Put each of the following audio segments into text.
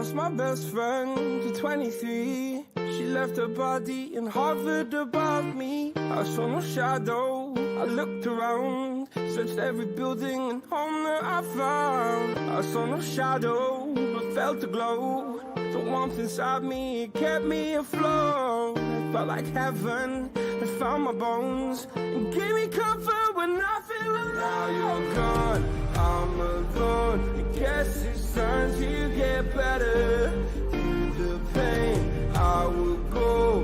lost my best friend to 23. She left her body and hovered above me. I saw no shadow, I looked around, searched every building and home that I found. I saw no shadow, but felt a glow. The warmth inside me, it kept me afloat. It felt like heaven had found my bones and gave me comfort when I feel alone. Now you're gone, I'm alone. I guess it's time to get better. Through the pain, I will go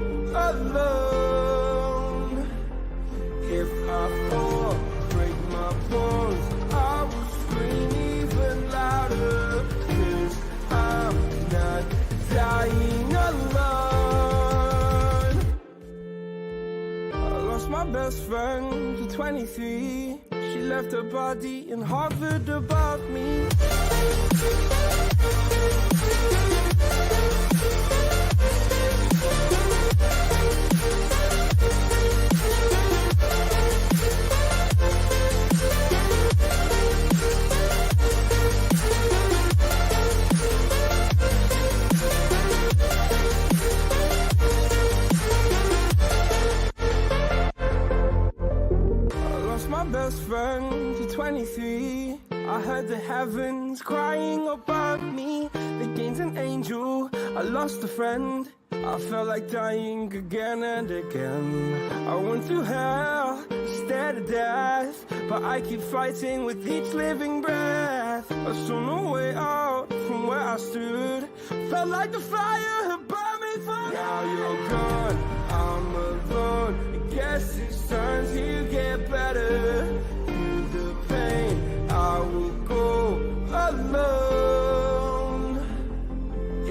alone. If I fall, break my bones, I will scream even louder. 'Cause I'm not dying alone. I lost my best friend to 23. She left her body and hovered above me. My best friend to 23. I heard the heavens crying above me. They gained an angel, I lost a friend. I felt like dying again and again. I went through hell, stared at death, but I keep fighting with each living breath. I saw no way out from where I stood. Felt like the fire had burned me through. Now you're gone, I'm alone. I guess it's time to get better. Through the pain, I will go alone.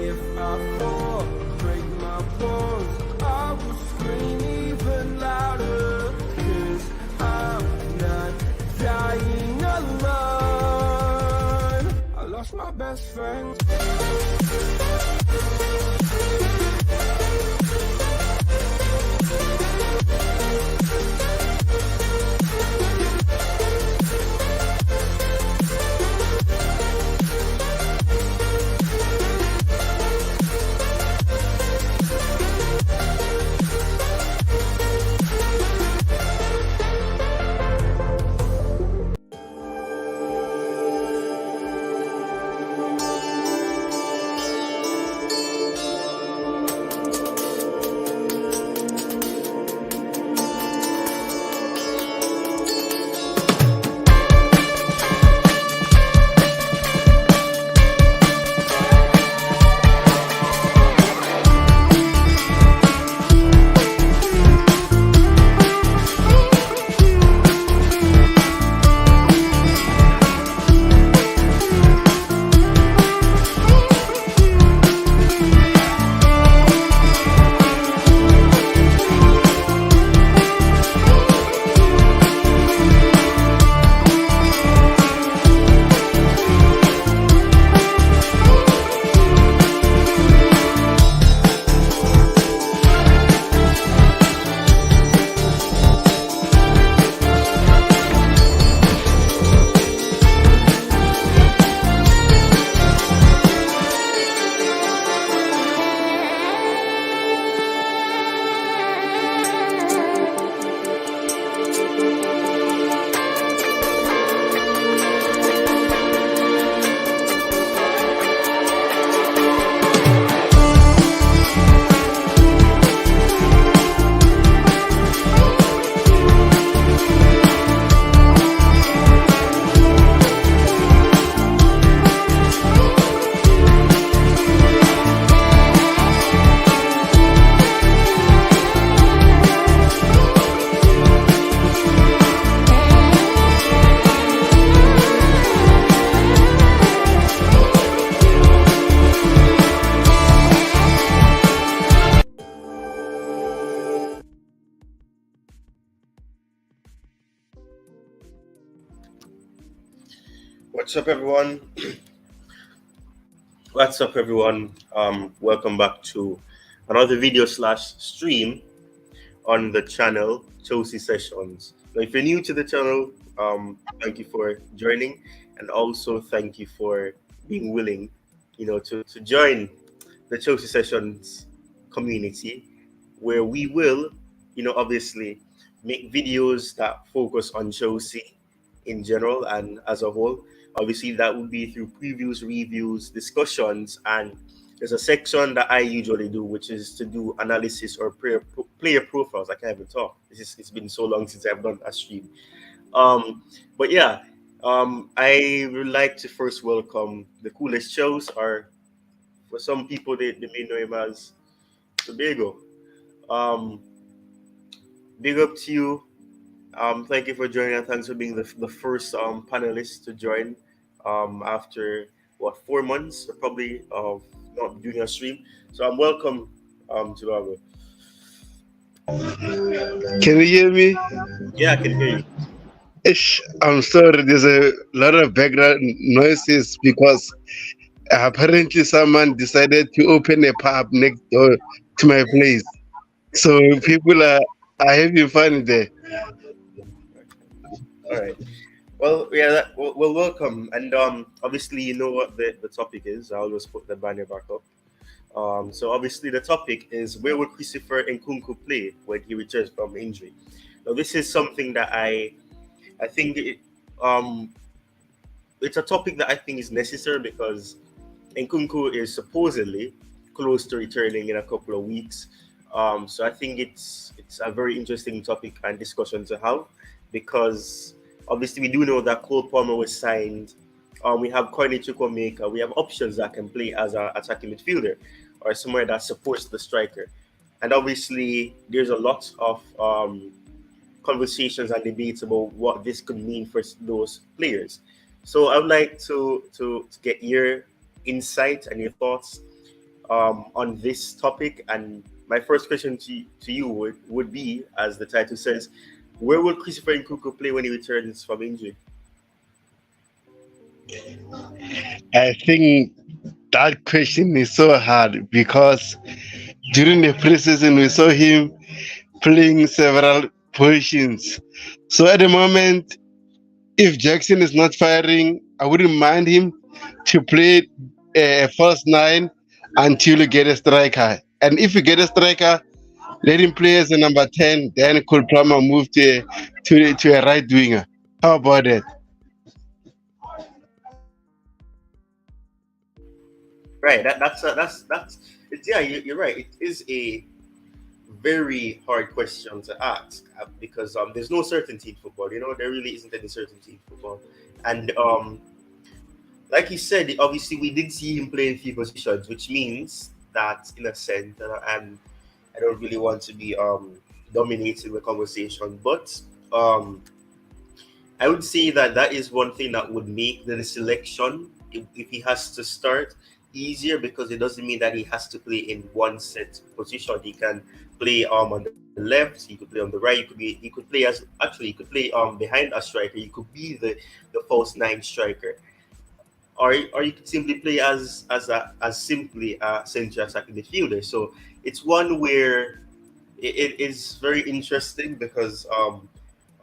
If I fall, break my bones, I will scream even louder. 'Cause I'm not dying alone. I lost my best friend. What's up, everyone? What's up, everyone? Welcome back to another video slash stream on the channel Chelsea Sessions. Now, if you're new to the channel, thank you for joining, and also thank you for being willing to join the Chelsea Sessions community, where we will, obviously make videos that focus on Chelsea in general and as a whole. Obviously, that would be through previews, reviews, discussions, and there's a section that I usually do, which is to do analysis or player profiles. I can't even talk. It's been so long since I've done a stream. But yeah, I would like to first welcome the coolest shows, or for some people, they may know him as Tobago. Um, Big up to you. Thank you for joining, and thanks for being the first panelist to join after what 4 months probably of not doing a stream. So I'm welcome to Can you hear me? Yeah, I can hear you. Ish, I'm sorry, there's a lot of background noises because apparently someone decided to open a pub next door to my place. So people are having fun there. All right. Well, yeah. Well, welcome, and obviously you know what the topic is. I'll just put the banner back up. So obviously the topic is, where will Christopher Nkunku play when he returns from injury? Now this is something that I think it's a topic that I think is necessary because Nkunku is supposedly close to returning in a couple of weeks. So I think it's a very interesting topic and discussion to have because obviously we do know that Cole Palmer was signed. We have Koine Chukwuemeka. We have options that can play as an attacking midfielder or somewhere that supports the striker. And obviously there's a lot of conversations and debates about what this could mean for those players. So I would like to get your insight and your thoughts on this topic. And my first question to you would be, as the title says, where will Christopher Nkunku play when he returns from injury? I think that question is so hard because during the preseason we saw him playing several positions. So at the moment, if Jackson is not firing, I wouldn't mind him to play a first nine until you get a striker. And if you get a striker, let him play as a number 10, then Cole Plummer move to a right winger. How about that? Right. That's it's, yeah. You're right. It is a very hard question to ask because there's no certainty in football. There really isn't any certainty in football, and like you said, obviously we did see him play in few positions, which means that in a sense, and I don't really want to be dominating the conversation, but I would say that that is one thing that would make the selection, if he has to start, easier because it doesn't mean that he has to play in one set position. He can play on the left, he could play on the right, he could play as actually he could play behind a striker, he could be the false nine striker. Or you could simply play as simply a central attacking midfielder. So it's one where it is very interesting because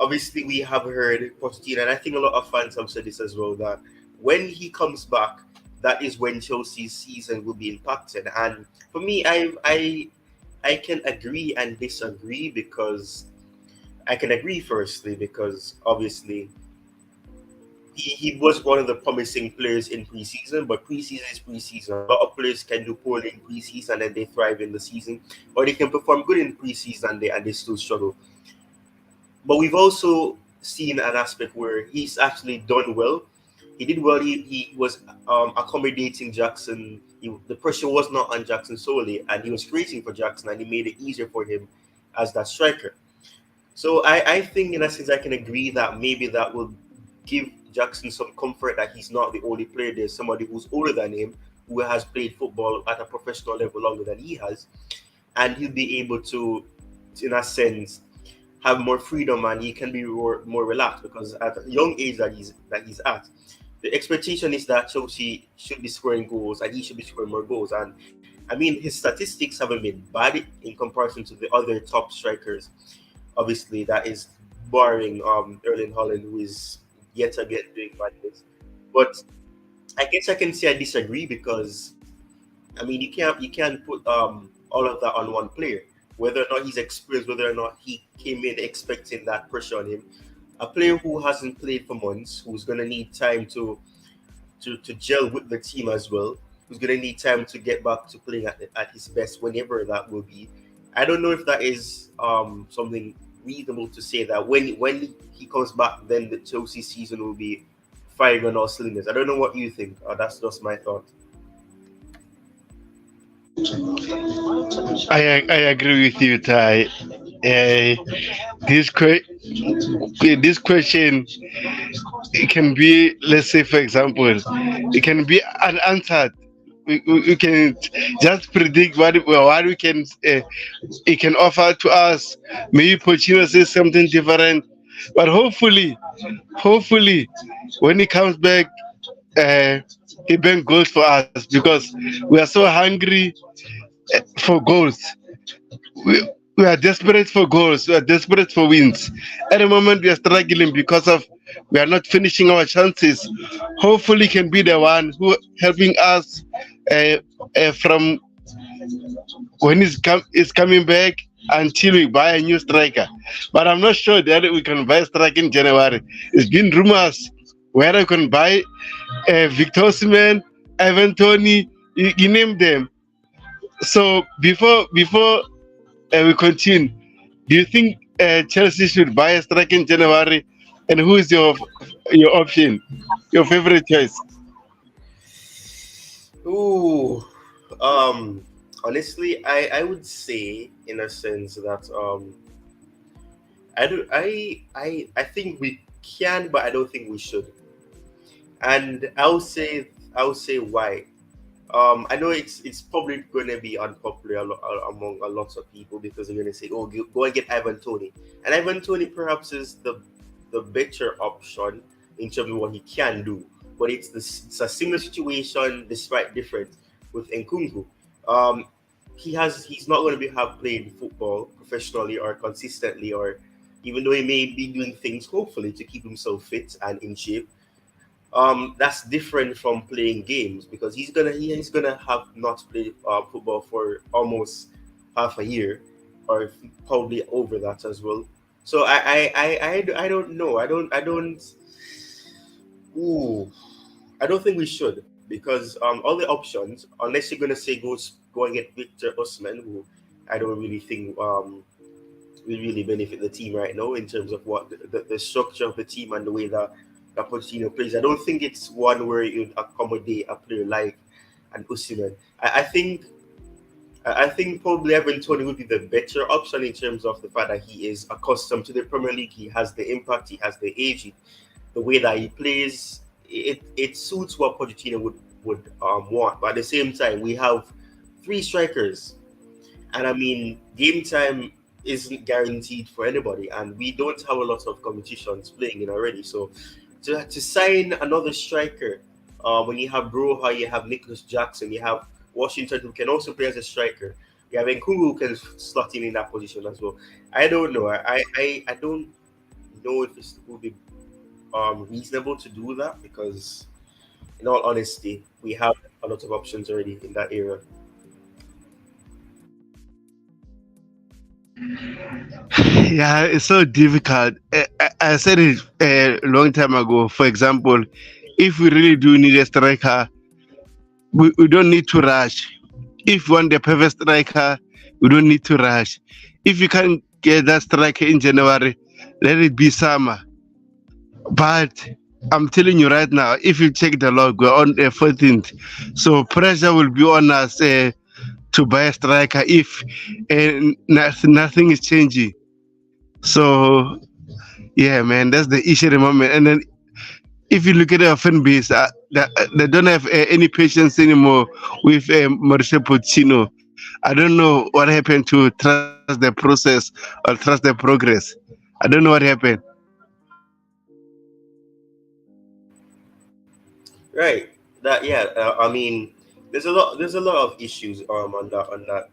obviously we have heard Pochettino, and I think a lot of fans have said this as well, that when he comes back, that is when Chelsea's season will be impacted. And for me, I can agree and disagree because I can agree firstly because obviously he was one of the promising players in preseason, but preseason is preseason. A lot of players can do poorly in preseason and then they thrive in the season, or they can perform good in preseason and they still struggle. But we've also seen an aspect where he's actually done well. He did well. He was accommodating Jackson. The pressure was not on Jackson solely, and he was creating for Jackson, and he made it easier for him as that striker. So I think in a sense I can agree that maybe that will give Jackson some comfort that he's not the only player. There's somebody who's older than him who has played football at a professional level longer than he has, and he'll be able to in a sense, have more freedom and he can be more relaxed because at a young age that he's at, the expectation is that Chelsea should be scoring goals and he should be scoring more goals. And I mean, his statistics haven't been bad in comparison to the other top strikers. Obviously, that is barring Erling Haaland, who is yet again doing madness. But I guess I can say I disagree because I mean you can't put all of that on one player. Whether or not he's experienced, whether or not he came in expecting that pressure on him, a player who hasn't played for months, who's gonna need time to gel with the team as well, who's gonna need time to get back to playing at his best whenever that will be. I don't know if that is something reasonable to say that when he comes back, then the Chelsea season will be firing on all cylinders. I don't know what you think. That's just my thought. I agree with you, Ty. This this question, it can be, let's say, for example, it can be unanswered. We can just predict what we can it can offer to us. Maybe Pochino says something different, but hopefully, when he comes back, uh, he brings goals for us because we are so hungry for goals. We are desperate for goals. We are desperate for wins. At the moment, we are struggling because of we are not finishing our chances. Hopefully, can be the one who helping us uh, from when is coming back until we buy a new striker. But I'm not sure that we can buy a striker in January. It's been rumors where we can buy Victor Osimhen, Evan Tony, you name them. So before we continue, do you think Chelsea should buy a striker in January? And who is your option, your favorite choice? Ooh, um, honestly, I would say in a sense that I do I think we can, but I don't think we should. And I'll say why. I know it's probably going to be unpopular among a lot of people because they're going to say, "Oh, go and get Ivan Tony," and Ivan Tony perhaps is the better option in terms of what he can do. But it's a similar situation despite different with Nkunku. Um, he's not going to be have played football professionally or consistently, or even though he may be doing things hopefully to keep himself fit and in shape. That's different from playing games because he's gonna have not played football for almost half a year, or probably over that as well. So I don't know. Ooh, I don't think we should because all the options, unless you're gonna say go and get Victor Osman, who I don't really think will really benefit the team right now in terms of what the structure of the team and the way that Pochettino plays. I don't think it's one where you'd accommodate a player like an Osimhen. I think probably Evan Tony would be the better option in terms of the fact that he is accustomed to the Premier League. He has the impact, he has the age, the way that he plays. It suits what Pochettino would want. But at the same time, we have three strikers, and I mean, game time isn't guaranteed for anybody, and we don't have a lot of competitions playing in already. So to sign another striker, when you have Broha, you have Nicolas Jackson, you have Washington who can also play as a striker. You have Nkunku who can slot in that position as well. I don't know. I don't know if it would be reasonable to do that because, in all honesty, we have a lot of options already in that area. Yeah, it's so difficult. I said it a long time ago. For example, if we really do need a striker, we don't need to rush. If we want the perfect striker, we don't need to rush. If you can't get that striker in January, let it be summer. But I'm telling you right now, if you check the log, we're on the 14th. So pressure will be on us to buy a striker if nothing is changing. So yeah, man, that's the issue at the moment. And then if you look at our fan base, they don't have any patience anymore with Mauricio Pochettino. I don't know what happened to trust the process or trust the progress. I don't know what happened. Right. That yeah. I mean, there's a lot of issues on that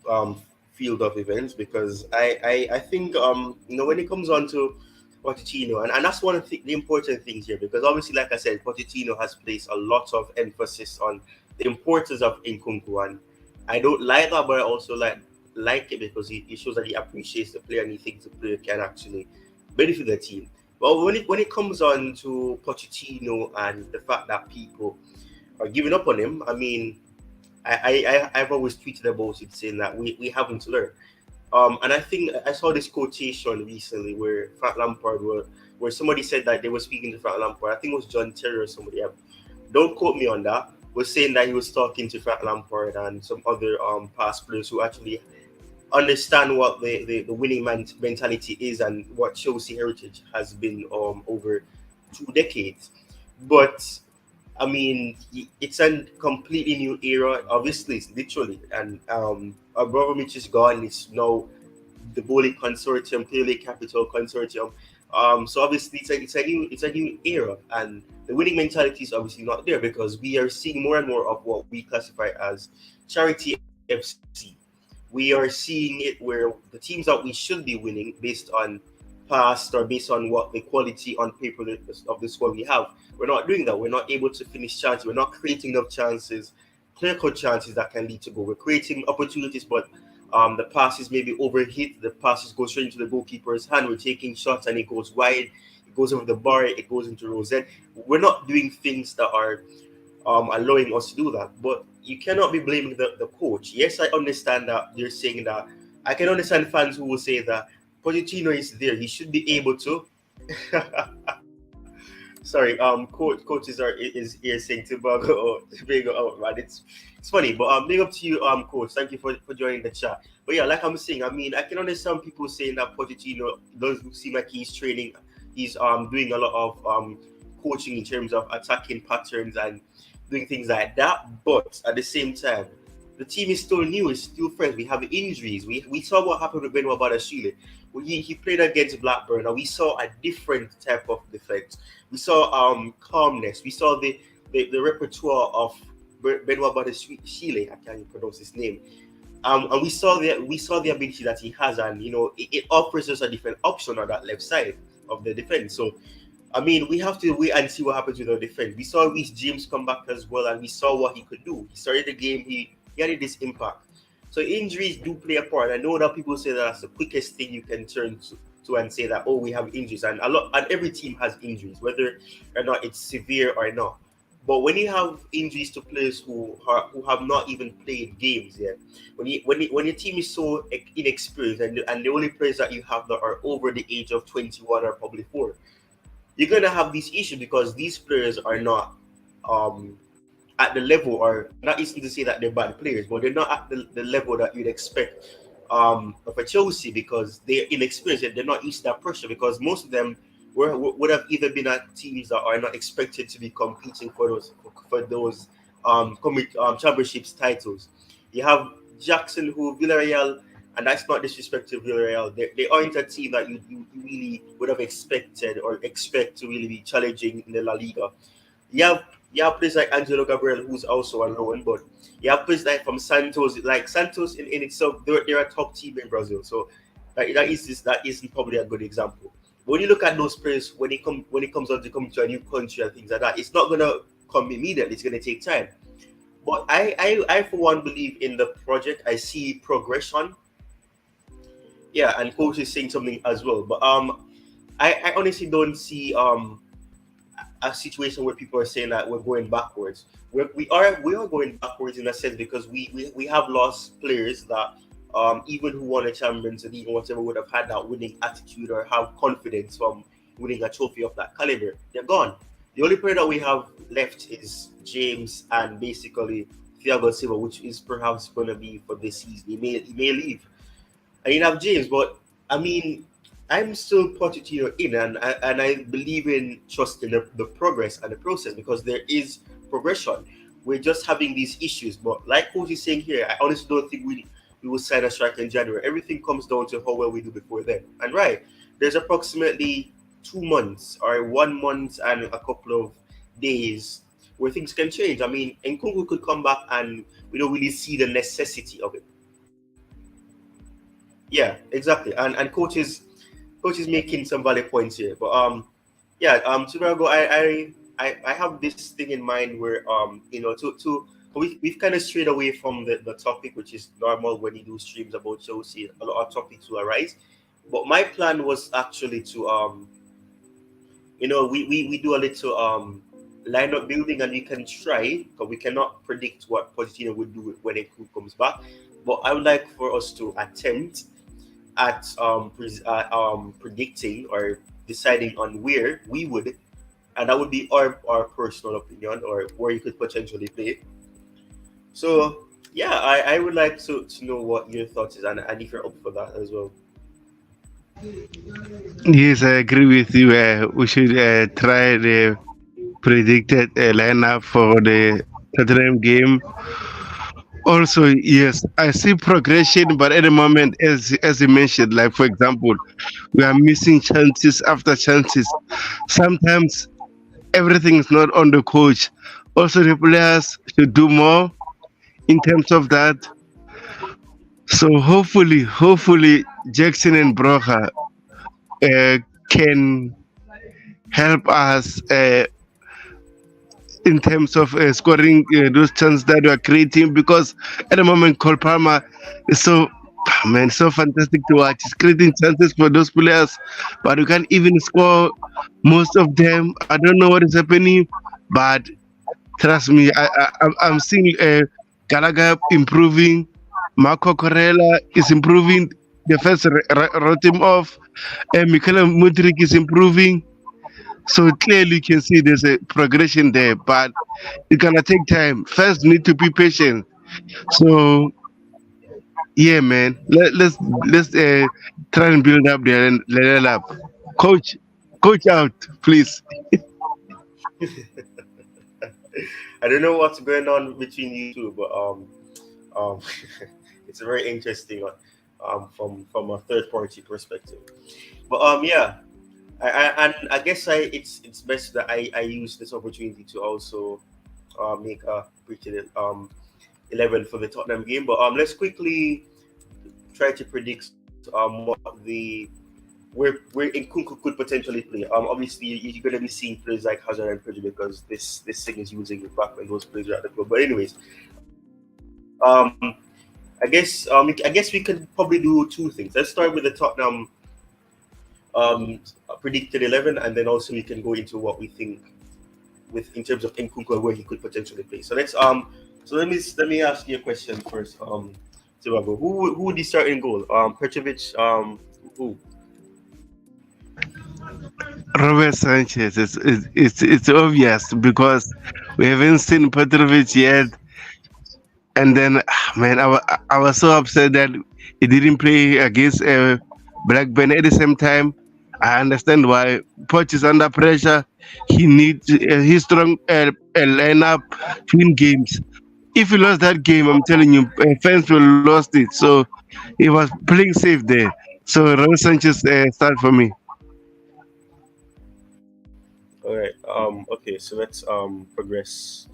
um field of events because I think when it comes on to Pochettino, and that's one of the important things here, because obviously, like I said, Pochettino has placed a lot of emphasis on the importance of Nkunku, and I don't like that, but I also like it because it shows that he appreciates the player and he thinks the player can actually benefit the team. But when it comes on to Pochettino and the fact that people are giving up on him, I mean, I've always tweeted about it saying that we haven't learned. And I think I saw this quotation recently where Frank Lampard where somebody said that they were speaking to Frank Lampard. I think it was John Terry or somebody. Don't quote me on that. Was saying that he was talking to Frank Lampard and some other past players who actually understand what the winning mentality is and what Chelsea heritage has been over 2 decades. But I mean, it's a completely new era. Obviously, it's literally, and Abramovich is gone. It's now the Bowling Consortium, clearly Capital Consortium. So obviously, it's a new era, and the winning mentality is obviously not there because we are seeing more and more of what we classify as charity FC. We are seeing it where the teams that we should be winning based on past or based on what the quality on paper of the squad we have, we're not doing that. We're not able to finish chances. We're not creating enough chances, clear-cut chances that can lead to goal. We're creating opportunities, but the passes maybe overhit. The passes go straight into the goalkeeper's hand. We're taking shots and it goes wide. It goes over the bar. It goes into Rosette. We're not doing things that are allowing us to do that. But you cannot be blaming the coach. Yes, I understand that they're saying that. I can understand fans who will say that Pochettino is there. He should be able to. Sorry, coaches is here saying Tobago out, man. It's funny, but big up to you, coach. Thank you for joining the chat. But yeah, like I'm saying, I mean, I can understand people saying that Pochettino does seem like he's training, he's doing a lot of coaching in terms of attacking patterns and doing things like that. But at the same time, the team is still new, it's still fresh. We have injuries. We saw what happened with Benoit Badiashile. He played against Blackburn, and we saw a different type of defense. We saw calmness. We saw the repertoire of Benoit Badiashile. I can't even pronounce his name. And we saw the ability that he has, and it offers us a different option on that left side of the defense. So I mean, we have to wait and see what happens with our defense. We saw Reece James come back as well, and we saw what he could do. He started the game. He had this impact. So injuries do play a part. I know that people say that's the quickest thing you can turn to and say that, oh, we have injuries, and every team has injuries, whether or not it's severe or not. But when you have injuries to players who have not even played games yet, when your team is so inexperienced and the only players that you have that are over the age of 21 or probably 4, you're gonna have these issues because these players are not at the level, or not easy to say that they're bad players, but they're not at the level that you'd expect of a Chelsea because they're inexperienced and they're not used to that pressure because most of them would have either been at teams that are not expected to be competing for those championships titles. You have Jackson, who Villarreal, and that's not disrespect to Villarreal. They aren't a team that you really would have expected or expect to really be challenging in the La Liga. You have players like Angelo Gabriel, who's also a loan, but you have players like from Santos. Like Santos in itself, they're a top team in Brazil. So that isn't probably a good example. But when you look at those players, when it comes on to come to a new country and things like that, it's not gonna come immediately. It's gonna take time. But I for one believe in the project. I see progression. Yeah, and coach is saying something as well. But I honestly don't see a situation where people are saying that we're going backwards. We are going backwards in a sense because we have lost players that even who won a Champions League or whatever would have had that winning attitude or have confidence from winning a trophy of that caliber. They're gone. The only player that we have left is James and basically Thiago Silva, which is perhaps going to be for this season. He may leave. And you have James, but I mean, I'm still Pochettino in, and I believe in trusting the progress and the process because there is progression. We're just having these issues, but like Coach is saying here, I honestly don't think we will sign a striker in January. Everything comes down to how well we do before then. And right, there's approximately 2 months or 1 month and a couple of days where things can change. I mean, Nkunku could come back and we don't really see the necessity of it. Yeah, exactly. And coaches, coach is making some valid points here. But yeah, Chicago, I have this thing in mind where to we've kind of strayed away from the topic, which is normal when you do streams about Chelsea. A lot of topics will arise. But my plan was actually to we do a little lineup building, and we can try, but we cannot predict what Pochettino would do when Nkunku comes back. But I would like for us to attempt at predicting or deciding on where we would, and that would be our personal opinion, or where you could potentially play. So yeah, I would like to know what your thoughts is, and if you're up for that as well. Yes, I agree with you. We should try the predicted lineup for the Tottenham game. Also, yes, I see progression, but at the moment, as you mentioned, like for example, we are missing chances after chances. Sometimes everything is not on the coach. Also, the players should do more in terms of that. So hopefully, Jackson and Broha can help us in terms of scoring those chances that we are creating, because at the moment Cole Palmer is so man so fantastic to watch. He's creating chances for those players, but we can't even score most of them. I don't know what is happening, but trust me, I'm seeing Gallagher improving. Marco Corella is improving. The first wrote him off. Mikel Mudrik is improving. So clearly you can see there's a progression there, but it's gonna take time. First, need to be patient. So yeah, man, let's try and build up there and level up. Coach, coach out, please. I don't know what's going on between you two, but um, it's very interesting from a third party perspective. But yeah, and I guess it's best that I use this opportunity to also make a pretty 11 for the Tottenham game. But let's quickly try to predict what the where Nkunku could potentially play. Obviously you're going to be seeing players like Hazard and Pedro, because this thing is using it back when those players are at the club. But anyways, I guess we can probably do two things. Let's start with the Tottenham predicted 11, and then also we can go into what we think with in terms of Nkunku and where he could potentially play. So let me ask you a question first. Tiago, who would you start in goal? Petrovic. Who? Robert Sanchez. It's obvious because we haven't seen Petrovic yet. And then, man, I was so upset that he didn't play against Blackburn at the same time. I understand why. Poch is under pressure. He needs his strong lineup to win games. If he lost that game, I'm telling you, fans will lost it. So he was playing safe there. So Raul Sanchez start for me. All right. Okay. So let's progress.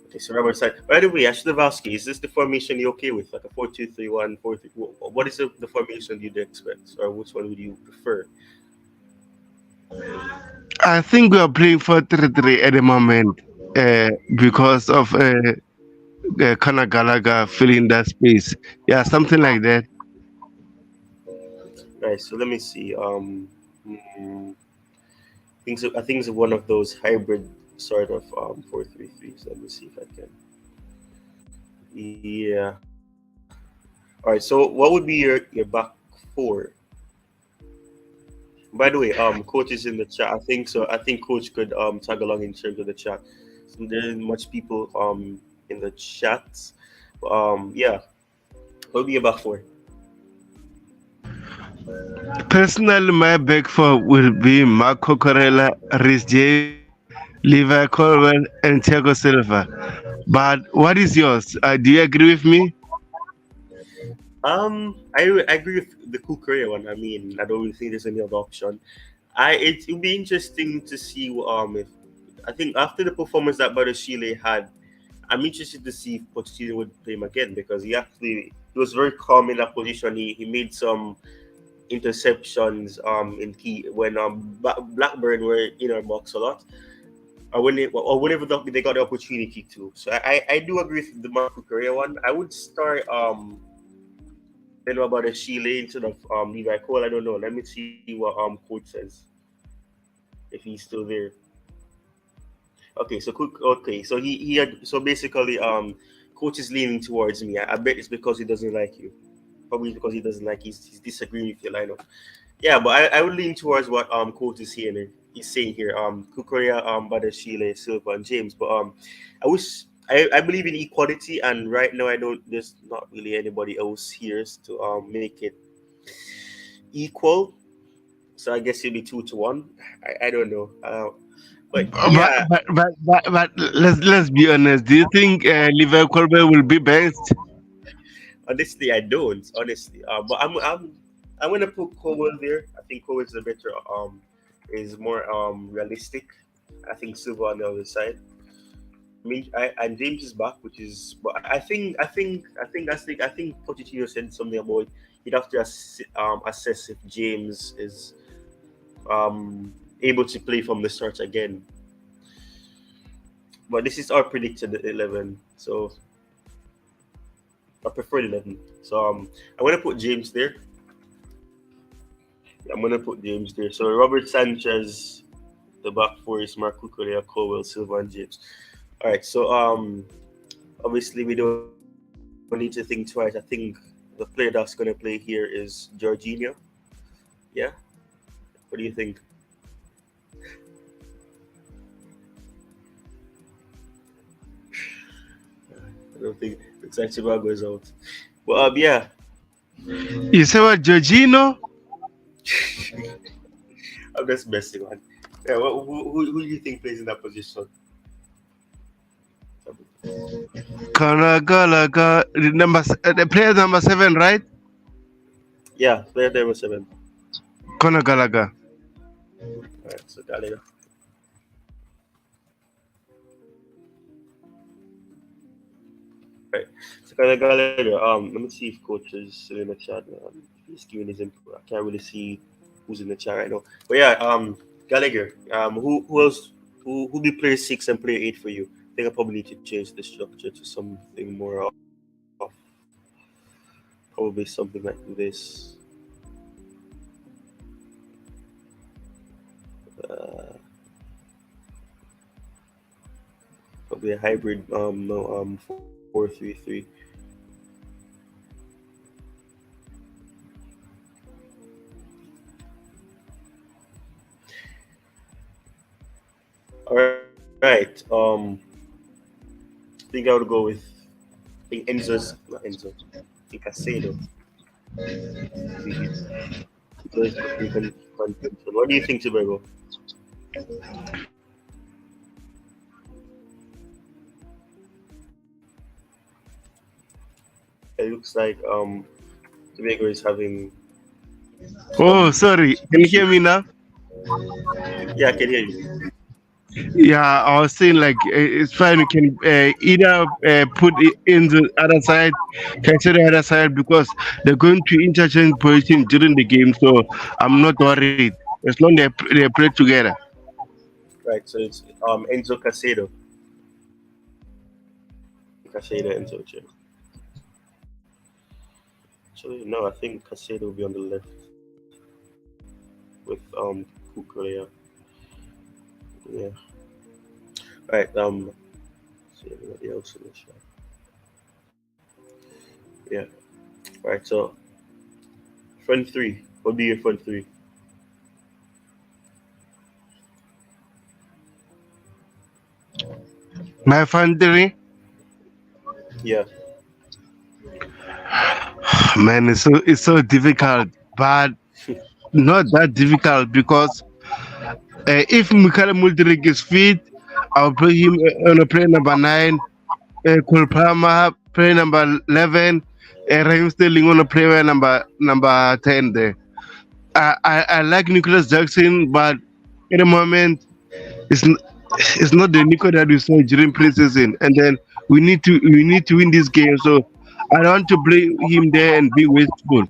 Okay. So Robert side. By the way, I should have asked you: is this the formation you okay with, like a 4-2-3-1, 4-3? What is the formation you'd expect, or which one would you prefer? I think we are playing 4-3-3 at the moment because of Conor Gallagher filling that space. Yeah, something like that. Right. So let me see. Mm, I think it's one of those hybrid sort of 4-3-3s. Let me see if I can. Yeah. All right. So what would be your back four? By the way, coach is in the chat. I think so. I think coach could tag along in terms of the chat. So there isn't much people in the chat. Yeah. What would be your back four? Personally, my back four will be Marco Corella, Rhys James, Levi Colwell, and Thiago Silva. But what is yours? Do you agree with me? I agree with the cool career one. I mean, I don't really think there's any other option. It would be interesting to see if I think after the performance that Chile had, I'm interested to see if Pochettino would play him again, because he was very calm in that position. He made some interceptions in key when Blackburn were in our box a lot, or whenever they got the opportunity to. So I do agree with the Marco Correa one. I would start then about the Chile instead of Levi Cole. I don't know. Let me see what coach says if he's still there. Okay, so Cook. Okay, so he had so basically coach is leaning towards me. I bet it's because he doesn't like you. Probably because he doesn't like he's disagreeing with your lineup. Yeah, but I would lean towards what coach is here. He's saying here Kukorea, Badashile, Silva, and James. But I wish I believe in equality, and right now I don't. There's not really anybody else here to make it equal. So I guess it'll be 2-1. I don't know. But But yeah, let's be honest. Do you think Liverpool will be best? honestly, I don't. Honestly, but I'm gonna put Cowell there. I think Cowell is a better is more realistic. I think Silva on the other side. I mean, and James is back, which is. But I think Pochettino said something about you'd have to assess if James is able to play from the start again. But this is our predicted 11, so I prefer 11. So I'm gonna put James there. I'm gonna put James there. So Robert Sanchez, the back four is Marco Correa, Cowell, Silva, and James. All right. So obviously we don't need to think twice. I think the player that's gonna play here is Jorginho. Yeah. What do you think? I don't think it's like Chicago is out. But yeah. You say what, Jorginho? I'm just messing, man. Yeah, who do you think plays in that position? Kanagalaga, the player number 7, right? Yeah, player number 7. Kanagalaga. Alright, so Gallagher. Right. So Gallagher, let me see if coach is still in the chat. He's giving his input. I can't really see who's in the chat right now. But yeah, Gallagher, who else who be player 6 and player 8 for you? I think I probably need to change the structure to something more off. Probably something like this. Probably a hybrid 4-3-3. All right. I think I would go with Enzo's not Enzo. I think Casado. What do you think, Tobago? It looks like Tobago is having. Oh, sorry. Can you hear me now? Yeah, I can hear you. Yeah, I was saying like it's fine. You can either put it in the other side, consider the other side because they're going to interchange position during the game. So I'm not worried as long as they play together. Right, so it's Enzo Casado. Casado Enzo. Actually, no, I think Casado will be on the left with Kukurea. Yeah. Right. See anybody else in the chat? Yeah. Right. So front three. What would be your front three? My front three. Yeah. Man, it's so difficult, but not that difficult because if Mikhail Mudrik is fit, I'll put him on a play number 9. Kulpama play number 11. Raheem Sterling on a play number 10 there. I like Nicolas Jackson, but at the moment it's not the Nico that we saw during preseason, and then we need to win this game. So I don't want to play him there and be wasteful.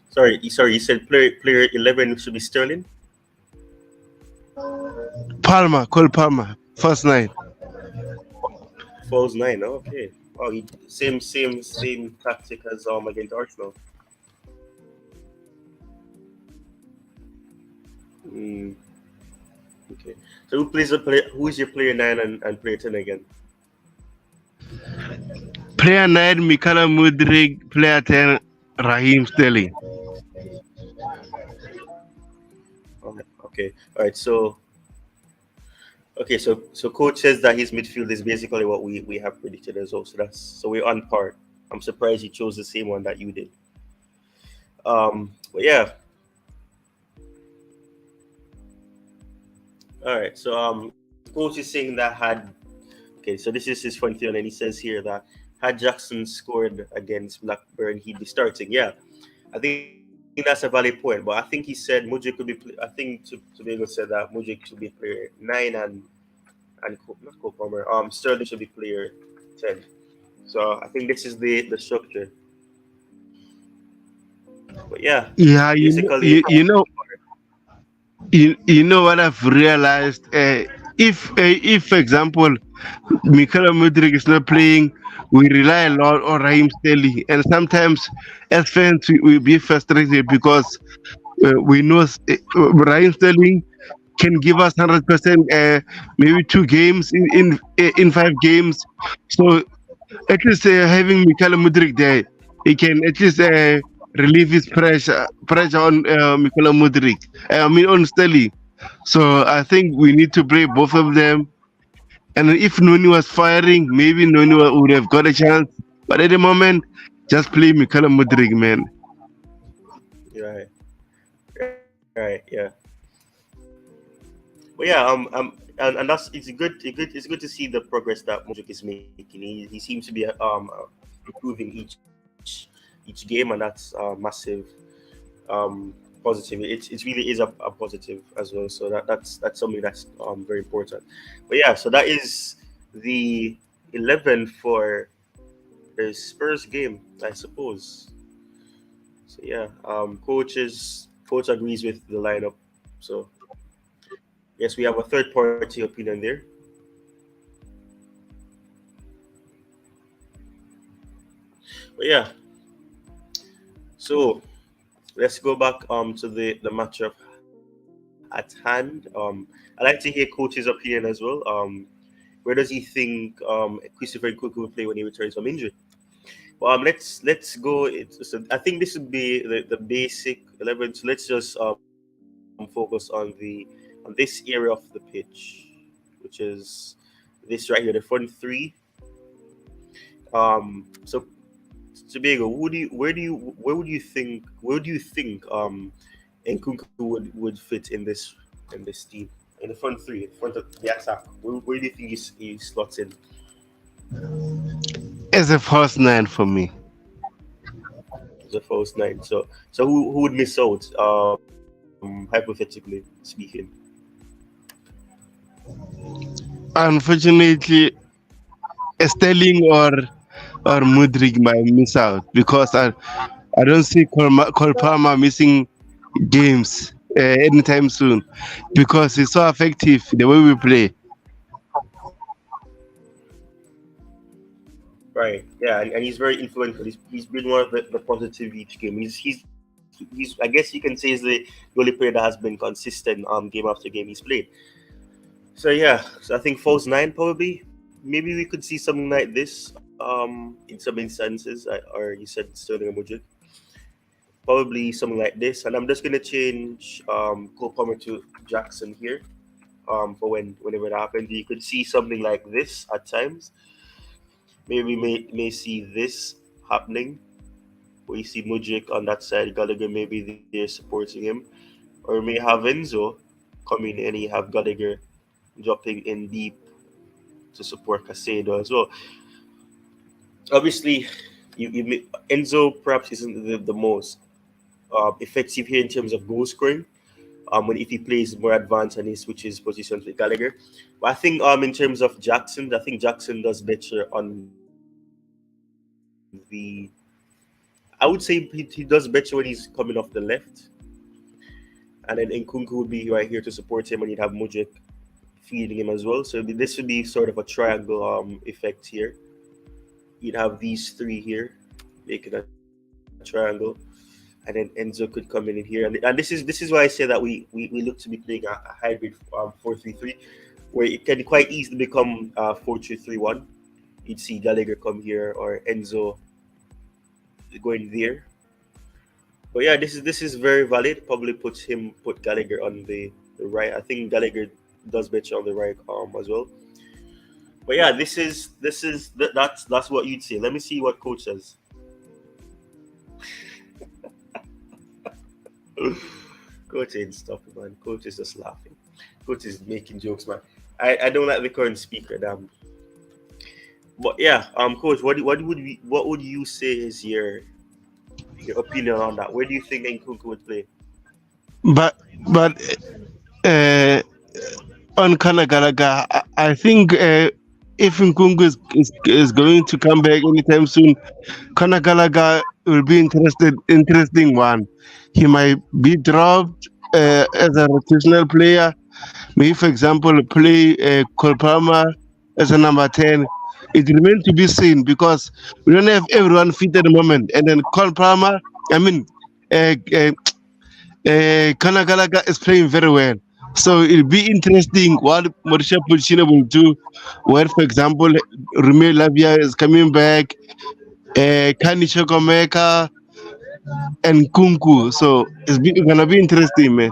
Sorry. You said player 11 should be Sterling. Palmer, Cole Palmer, first nine. Falls 9. Oh, okay. Oh, same tactic as against Arsenal. Mm, okay. So who plays the player? Who is your player 9 and player 10 again? Player nine, Mikala Mudrik. Player 10, Raheem Sterling. Oh, okay. All right. So coach says that his midfield is basically what we have predicted as well. So we're on par. I'm surprised he chose the same one that you did. But yeah. All right. So coach is saying that had okay. So this is his fun theory, and he says here that had Jackson scored against Blackburn, he'd be starting. Yeah, I think that's a valid point. But I think he said Mudrik could be. I think to said that Mudrik should be player 9 and not Cole Palmer. Sterling should be player 10. So I think this is the structure. But yeah, Yeah, basically, you know what I've realized. If for example, Mikhail Mudrik is not playing, we rely a lot on Raheem Sterling, and sometimes as fans we be frustrated because we know Raheem Sterling can give us 100%, maybe 2 games in 5 games. So at least having Mikhail Mudrik there, he can at least relieve his pressure on Mikhail Mudrik. I mean on Sterling. So I think we need to play both of them. And if Noni was firing, maybe Noni would have got a chance. But at the moment, just play Mikhail Mudrik, man. right, right, yeah. But yeah, and that's it's good to see the progress that Modric is making. He seems to be improving each game, and that's massive positive. It really is a positive as well. So that's something that's very important. But yeah, so that is the 11 for the Spurs game, I suppose. So yeah, coach agrees with the lineup. So yes, we have a third party opinion there. But yeah, so let's go back to the matchup at hand. I'd like to hear coach's opinion as well. Where does he think Christopher Nkunku will play when he returns from injury? Well, let's go. So I think this would be the basic 11. So let's just focus on this area of the pitch, which is this right here, the front three. So Tobago, where do you think Nkunku would fit in this team in the front three, in front of the attack? Where do you think he slots in As a first nine for me. as a false nine? So who would miss out? Hypothetically speaking. Unfortunately, Sterling or Mudrik might miss out because I don't see Cole Palmer missing games anytime soon because he's so effective the way we play. Right. Yeah, and he's very influential. He's been one of the positive each game. He's I guess you can say he's the only player that has been consistent game after game he's played. So yeah, so I think false nine probably. Maybe we could see something like this in some instances, or you said Sterling and Mudryk. Probably something like this, and I'm just gonna change Cole Palmer to Jackson here for whenever it happens. You could see something like this at times. Maybe may see this happening, where you see Mudryk on that side, Gallagher maybe there supporting him, or may have Enzo coming and you have Gallagher dropping in deep to support Casado as well. Obviously, Enzo perhaps isn't the most effective here in terms of goal scoring. When if he plays more advanced and he switches positions with Gallagher, but I think in terms of Jackson, I think Jackson does better on the I would say he does better when he's coming off the left, and then Nkunku would be right here to support him, and you'd have Mudrik feeding him as well. So this would be sort of a triangle effect here. You'd have these three here making a triangle, and then Enzo could come in here, and this is why I say that we look to be playing a hybrid 4-3-3, where it can quite easily become 4-2-3-1. You'd see Gallagher come here or Enzo going there. But yeah, this is very valid. Probably put Gallagher on the right. I think Gallagher does better on the right arm as well. But yeah, that's what you'd say. Let me see what coach says. Coach ain't stopping, man. Coach is just laughing. Coach is making jokes, man. I don't like the current speaker, damn. But yeah, coach, what would you say is your opinion on that? Where do you think Nkunku would play? But uh, on Kanagalaga, I think if Nkunku is going to come back anytime soon, Kanagalaga will be interesting one. He might be dropped as a rotational player. Maybe, for example, play Kolpama as a number 10. It remains to be seen because we don't have everyone fit at the moment. And then Kolpama, uh, uh, Kanagalaga is playing very well. So it'll be interesting what Mauricio Pochettino will do. Where, for example, Remy Lavia is coming back, Kani Chokomeka, and Kunku. So gonna be interesting, man.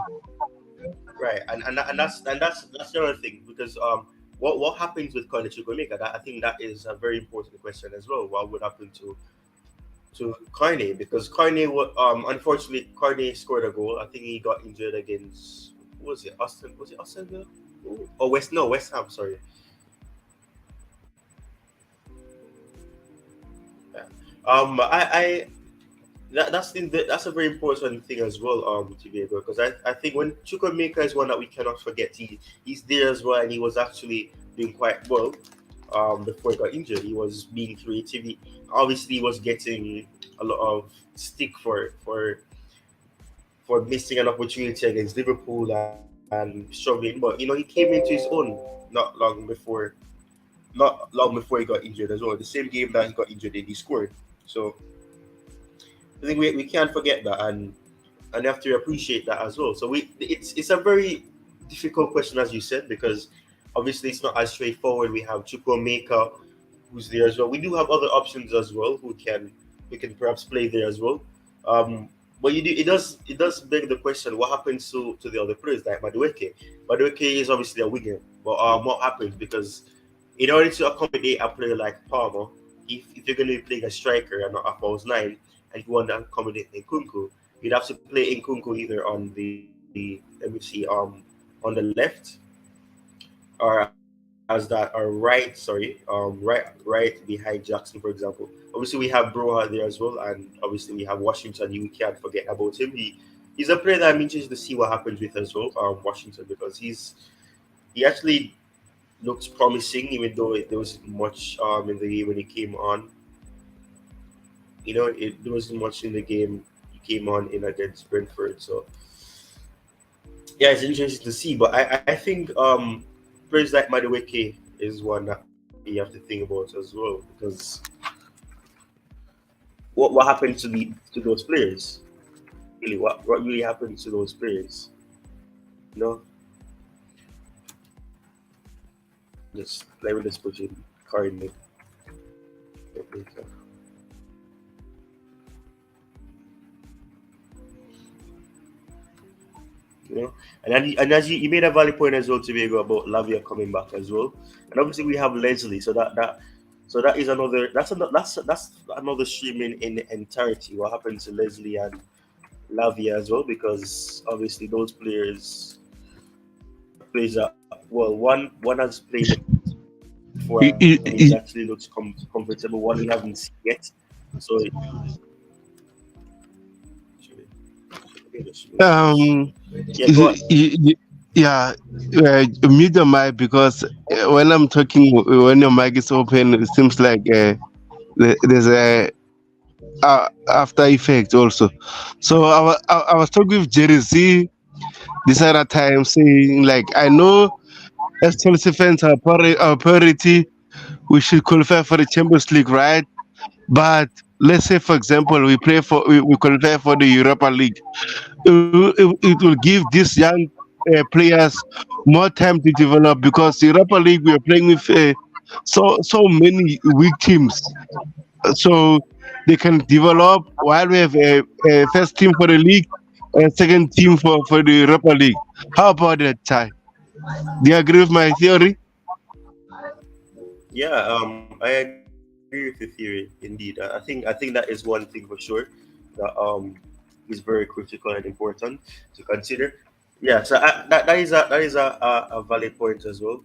Right, and that's the other thing, because what happens with Kani Chokomeka? I think that is a very important question as well. What would happen to Carney? Because Carney, unfortunately, Carney scored a goal. I think he got injured against, what was it, Austin? Was it Austin Villa? Oh, West Ham. Sorry. Yeah. That's a very important thing as well, Diego, because I think when Chukwuemeka is one that we cannot forget. He's there as well, and he was actually doing quite well. Before he got injured, he was being creative. Obviously, he was getting a lot of stick for missing an opportunity against Liverpool and struggling. But he came into his own not long before he got injured as well. The same game that he got injured in, he scored. So I think we can't forget that, and you have to appreciate that as well. So it's a very difficult question, as you said, because obviously it's not as straightforward. We have Chukwuemeka, who's there as well. We do have other options as well who can perhaps play there as well. But it does beg the question: what happens to the other players like Madueke? Madueke is obviously a winger, but what happens, because in order to accommodate a player like Palmer, if you're going to be playing a striker and not a false nine, and you want to accommodate Nkunku, you'd have to play Nkunku either on on the left, or right behind Jackson, for example. Obviously, we have Broha there as well, and obviously we have Washington. We can't forget about him. He's a player that I'm interested to see what happens with as well, Washington, because he actually looks promising, even though there wasn't much in the game when he came on. There wasn't much in the game he came on in against Brentford. So yeah, it's interesting to see. But I think players like Madueke is one that you have to think about as well, because what happened to those players? Really, what really happened to those players? Let me just put in currently. And as you made a valid point as well, Tobago, about Lavia coming back as well, and obviously we have Leslie, so that is another another stream in entirety. What happened to Leslie and Lavia as well, because obviously those players that, well, one has played before and he actually looks comfortable. One we haven't seen yet, so. Yeah, mute your mic, because when I'm talking, when your mic is open, it seems like there's after effect also. So I was talking with Jerry Z this other time saying like I know as Chelsea fans our priority we should qualify for the Champions League, right? But let's say for example we qualify for the Europa League. It will give these young players more time to develop because Europa League we are playing with so many weak teams, so they can develop while we have a first team for the league and second team for the Europa League. How about that, Ty? Do you agree with my theory? Yeah, I agree with the theory indeed. I think that is one thing for sure that is very critical and important to consider. Yeah, so that is a valid point as well.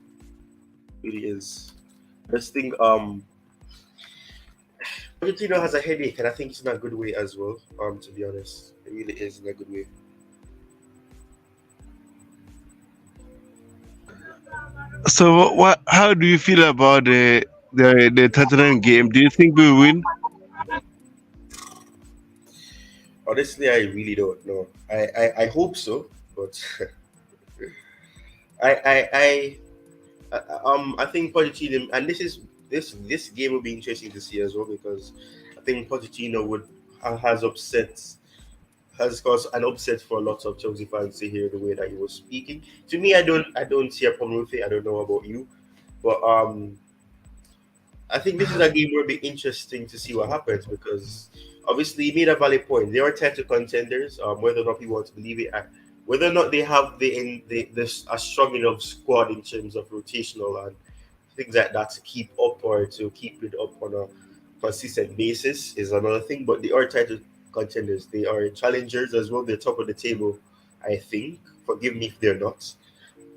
Really is. I just think Pochettino has a headache, and I think it's in a good way as well. To be honest, it really is in a good way. So what? How do you feel about the Tottenham game? Do you think we win? Honestly, I really don't know. I hope so, but I think Pochettino, and this game will be interesting to see as well because I think Pochettino has upset has caused an upset for lots of Chelsea fans to hear the way that he was speaking. To me, I don't see a problem with it. I don't know about you, but I think this is a game where it'll be interesting to see what happens because obviously he made a valid point. They are title contenders, whether or not people want to believe it, and whether or not they have a strong enough squad in terms of rotational and things like that to keep up or to keep it up on a consistent basis is another thing. But they are title contenders. They are challengers as well. They're top of the table, I think. Forgive me if they're not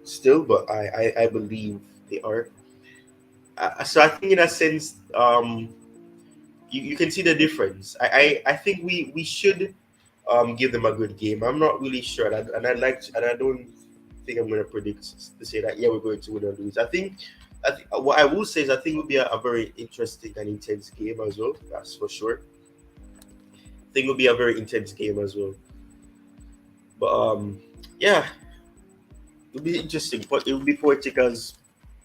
still, but I believe they are. So I think in a sense, you can see the difference. I think we should give them a good game. I'm not really sure, and I don't think I'm going to predict to say that yeah we're going to win or lose. I think what I will say is I think it will be a very interesting and intense game as well. That's for sure. I think it will be a very intense game as well. But yeah, it'll be interesting. But it will be poetic as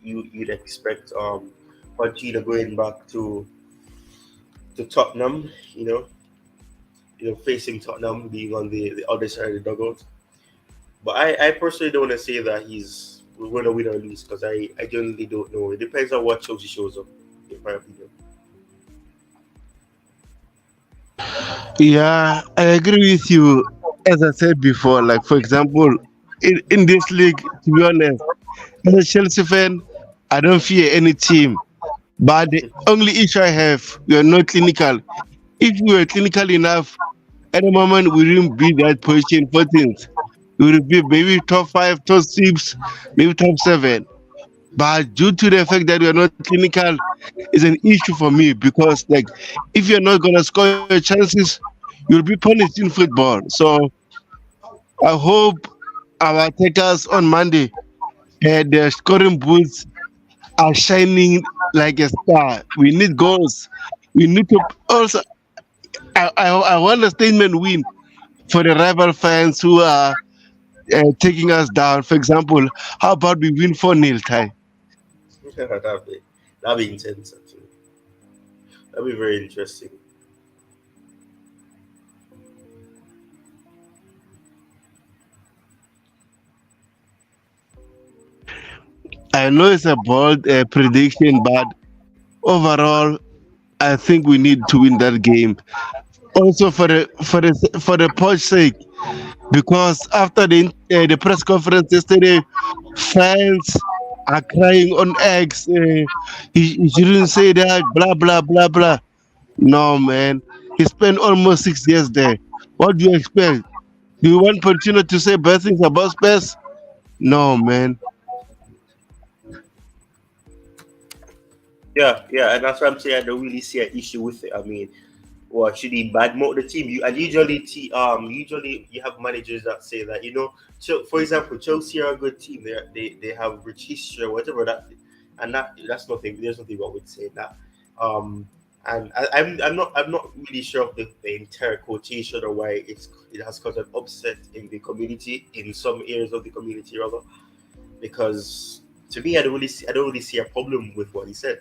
you'd expect. Pochettino going back to Tottenham, facing Tottenham, being on the other side of the dugout. But I personally don't want to say that we're going to win or lose because I genuinely don't know. It depends on what Chelsea shows up, in my opinion. Yeah, I agree with you. As I said before, like for example, in this league, to be honest, as a Chelsea fan, I don't fear any team. But the only issue I have, we are not clinical. If we were clinical enough, at the moment we wouldn't be that position 14th. We would be maybe top five, top six, maybe top seven. But due to the fact that we are not clinical, is an issue for me because like if you're not gonna score your chances, you'll be punished in football. So I hope our attackers on Monday their scoring boots are shining like a star. We need goals. We need to also. I want a statement win for the rival fans who are taking us down. For example, how about we win 4-0, Ty? That'd be intense actually. That'd be very interesting. I know it's a bold prediction, but overall, I think we need to win that game. Also for the Poch sake, because after the press conference yesterday, fans are crying on X. He shouldn't say that. Blah blah blah blah. No man, he spent almost 6 years there. What do you expect? Do you want Pochettino to say bad things about Spurs? No man. Yeah, and that's why I'm saying I don't really see an issue with it. I mean, well, should he badmouth the team? Usually you have managers that say that So, for example, Chelsea are a good team. They have rich history or whatever that, and that's nothing. There's nothing wrong with saying that. Um, And I'm not really sure of the entire quotation or why it has caused an upset in the community, in some areas of the community rather, because to me I don't really see a problem with what he said.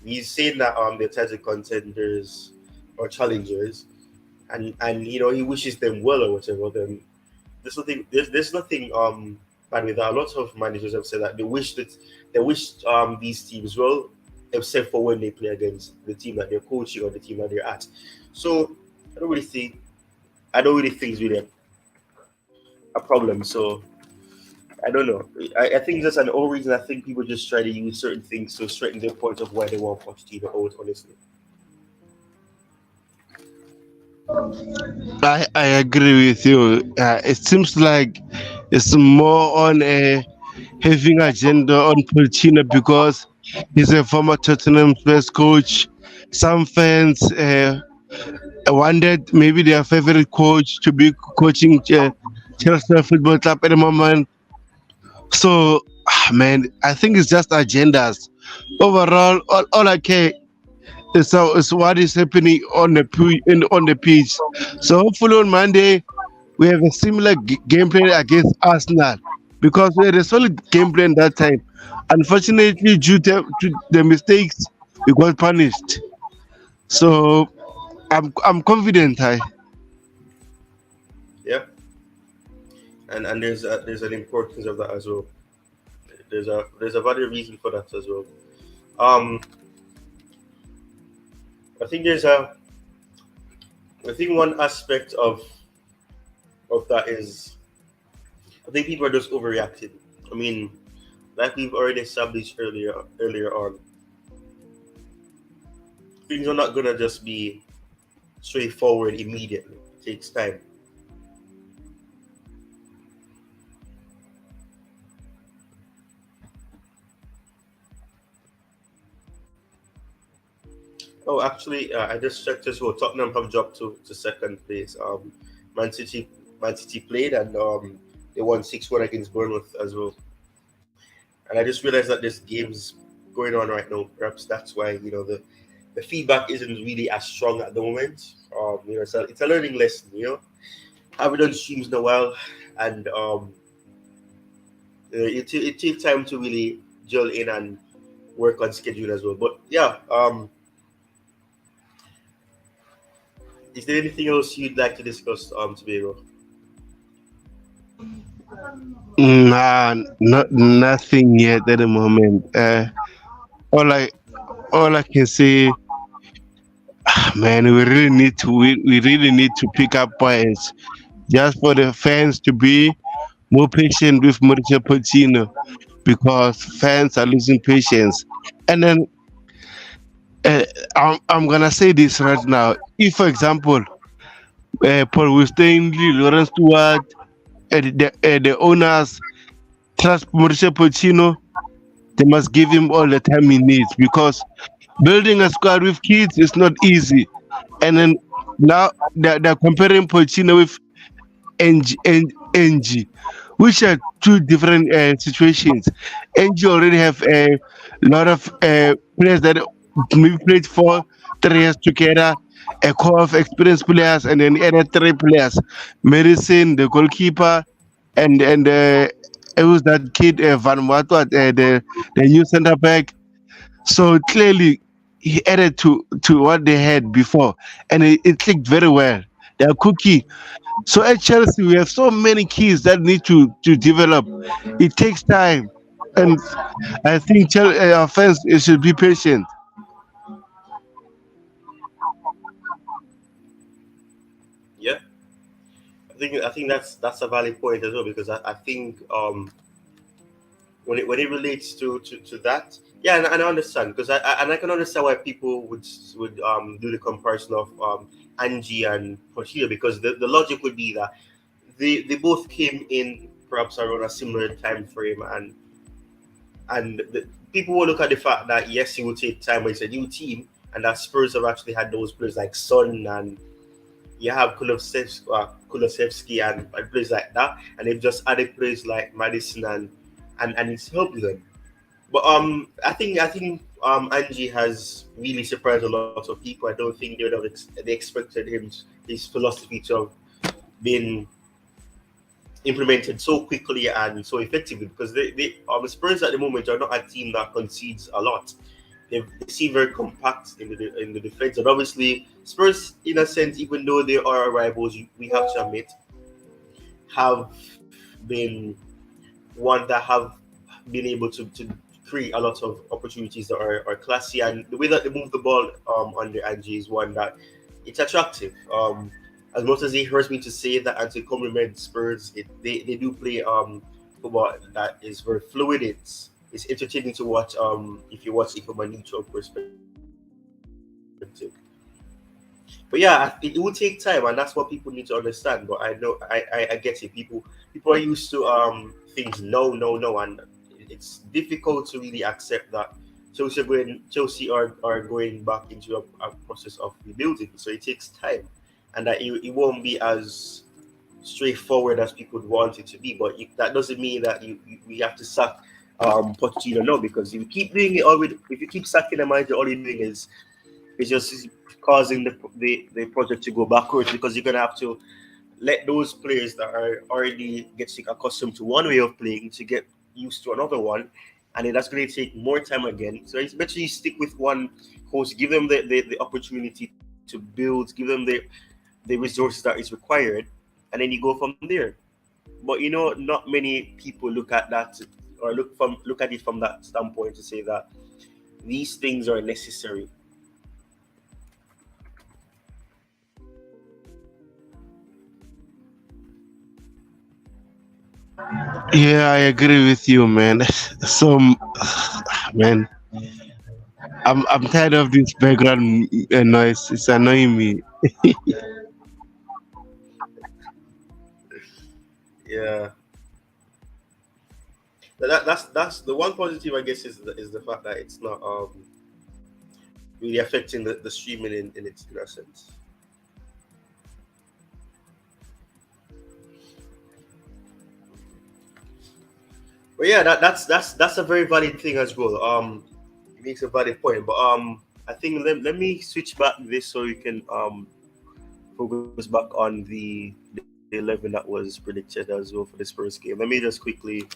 He's saying that they're title contenders or challengers, and he wishes them well or whatever. Then there's nothing bad with that. A lot of managers have said that they wish these teams well, except for when they play against the team that they're coaching or the team that they're at. So I don't really think it's really a problem. So I don't know. I think that's an old reason. I think people just try to use certain things to straighten their point of why they want Pochettino out. Honestly, I agree with you. It seems like it's more on a having agenda on Pochettino because he's a former Tottenham Hotspurs coach. Some fans wanted maybe their favorite coach to be coaching Chelsea Football Club at the moment. So, man, I think it's just agendas. Overall, all I care is what is happening on on the pitch. So hopefully on Monday we have a similar game plan against Arsenal because we had a solid game plan that time. Unfortunately, to the mistakes, we got punished. So I'm confident. yeah. And there's an importance of that as well. There's a valid reason for that as well. Um, I think I think one aspect of that is I think people are just overreacting. I mean, like we've already established earlier on, things are not gonna just be straightforward immediately. It takes time. Oh, actually, I just checked as well. Tottenham have dropped to second place. Man City Man City played and they won 6-1 against Bournemouth as well. And I just realized that there's games going on right now. Perhaps that's why the feedback isn't really as strong at the moment. It's a learning lesson. I haven't done streams in a while, and it takes time to really gel in and work on schedule as well. But yeah, is there anything else you'd like to discuss, Tobago? Nah, nothing yet at the moment. All I all I can say, man, we really need to pick up points just for the fans to be more patient with Mauricio Pochettino because fans are losing patience. And then uh, I'm gonna say this right now. If, for example, Paul Stanley, Lawrence Stewart, the owners trust Mauricio Pochettino, they must give him all the time he needs because building a squad with kids is not easy. And then now they're comparing Pochettino with NG, which are two different situations. NG already have a lot of players that maybe played for 3 years together, a core of experienced players, and then other three players, Medicine, the goalkeeper, and it was that kid Van Watwa, the new centre back. So clearly, he added to what they had before, and it clicked very well. They're cookie. So at Chelsea, we have so many keys that need to develop. It takes time, and I think our fans should be patient. Yeah, I think that's a valid point as well because I think when it relates to that, yeah, and I understand because I can understand why people would do the comparison of Angie and Pochia because the logic would be that they both came in perhaps around a similar time frame and people will look at the fact that yes, it will take time, but it's a new team, and that Spurs have actually had those players like Son and you have Kulusevski and players like that, and they've just added players like Madison and it's helped them. But I think Angie has really surprised a lot of people. I don't think they expected his philosophy to have been implemented so quickly and so effectively, because Spurs at the moment are not a team that concedes a lot. They seem very compact in the defense, and obviously Spurs, in a sense, even though they are our rivals, we have to admit, have been one that have been able to create a lot of opportunities that are classy, and the way that they move the ball under Angie is one that it's attractive. As much as it hurts me to say that and to compliment Spurs, they do play football that is very fluid. It's entertaining to watch if you watch it from a neutral perspective. But yeah, it will take time, and that's what people need to understand. But I know I get it. People are used to things no, and it's difficult to really accept that Chelsea are going back into a process of rebuilding. So it takes time, and that it won't be as straightforward as people would want it to be. But that doesn't mean that we have to sack Pochettino, no, because if you keep doing it if you keep sacking the manager, all you're doing is just causing the project to go backwards, because you're gonna have to let those players that are already getting accustomed to one way of playing to get used to another one, and then that's going to take more time again. So it's better you stick with one coach, give them the opportunity to build, give them the resources that is required, and then you go from there. But not many people look at that, or look at it from that standpoint, to say that these things are necessary. Yeah, I agree with you, man. So, man, I'm tired of this background noise. It's annoying me. Yeah, that's the one positive, I guess, is the fact that it's not really affecting the streaming in its in essence. But yeah, that's a very valid thing as well. It makes a valid point. But I think let me switch back this so we can focus back on the 11 that was predicted as well for this first game. Let me just quickly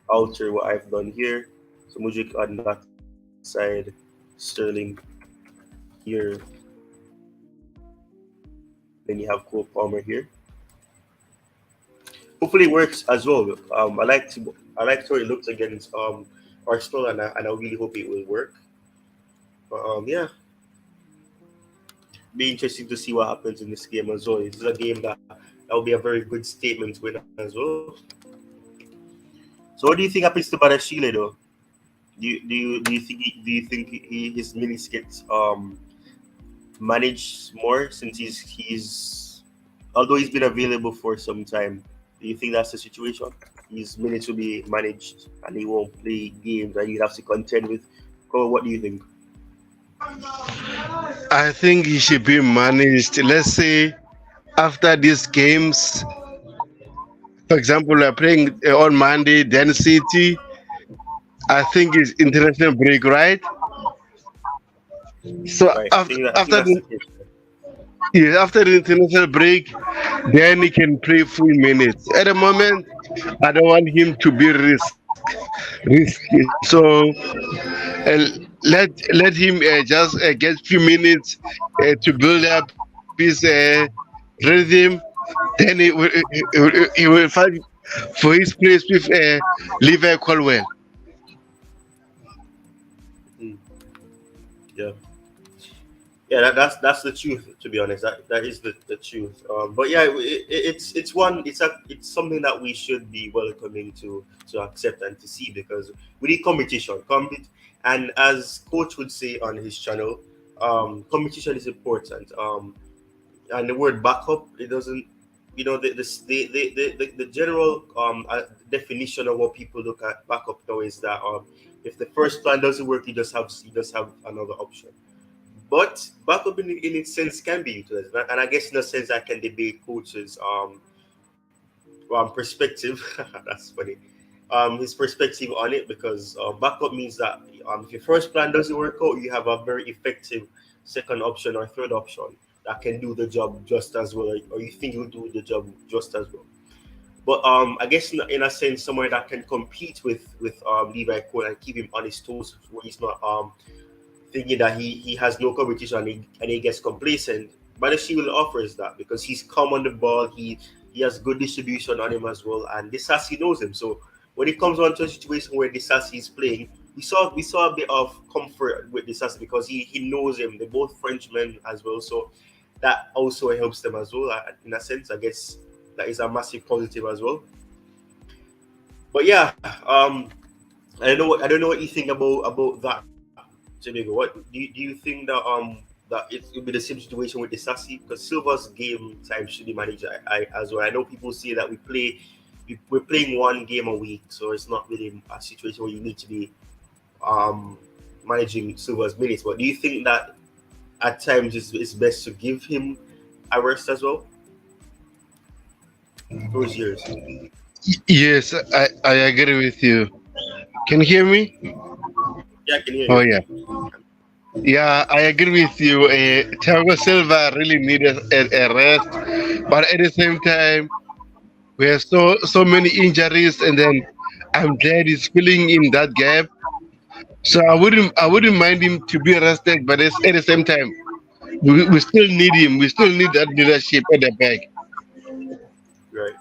alter what I've done here. So Mujik on that side, Sterling here, then you have Cole Palmer here. Hopefully it works as well. I like how it looks against Arsenal, and I really hope it will work. But yeah, be interesting to see what happens in this game as well. This is a game that will be a very good statement win as well. So what do you think happens to Barashile though? His minutes get managed more, since he's although he's been available for some time? Do you think that's the situation? His minutes will be managed, and he won't play games, and you have to contend with. Cole, what do you think? I think he should be managed. Let's say after these games, for example, we're playing on Monday, then City. I think it's international break, right? So Right. I think after that's the the case. yeah, after the international break, then he can play full minutes. At the moment, I don't want him to be risky. So let him just get few minutes to build up his rhythm. Then he will fight for his place with Levi Colwell. Mm, yeah. Yeah, that's the truth. To be honest, that is the truth. But yeah, it's something that we should be welcoming to accept and to see, because we need competition. And as coach would say on his channel, competition is important. And the word backup, it doesn't, the general definition of what people look at backup now is that if the first plan doesn't work, you just have another option. But backup in its sense can be utilized, and I guess in a sense I can debate coaches' perspective. That's funny. his perspective on it, because backup means that if your first plan doesn't work out, you have a very effective second option or third option that can do the job just as well, or you think will do the job just as well. But I guess in a sense, somewhere that can compete with Levi Cole and keep him on his toes, where he's not thinking that he has no competition and he gets complacent. But the Shield offers that because he's calm on the ball, he has good distribution on him as well, and Disasi knows him. So when it comes on to a situation where Disasi is playing, we saw a bit of comfort with Disasi because he knows him. They're both Frenchmen as well, so that also helps them as well. In a sense, I guess that is a massive positive as well. But yeah, I don't know what you think about that, Jamaica. What do you think that it will be the same situation with the Sassy, because Silva's game time should be managed as well. I know people say that we're playing one game a week, so it's not really a situation where you need to be managing Silva's minutes. But do you think that at times it's best to give him a rest as well? Those years. Yes, I agree with you. Can you hear me? Yeah, I can hear Oh you. yeah. Yeah, I agree with you. Thiago Silva really needed a rest, but at the same time, we have so many injuries, and then I'm glad he's filling in that gap. So I wouldn't mind him to be rested, but at the same time, we still need him. We still need that leadership at the back. Right.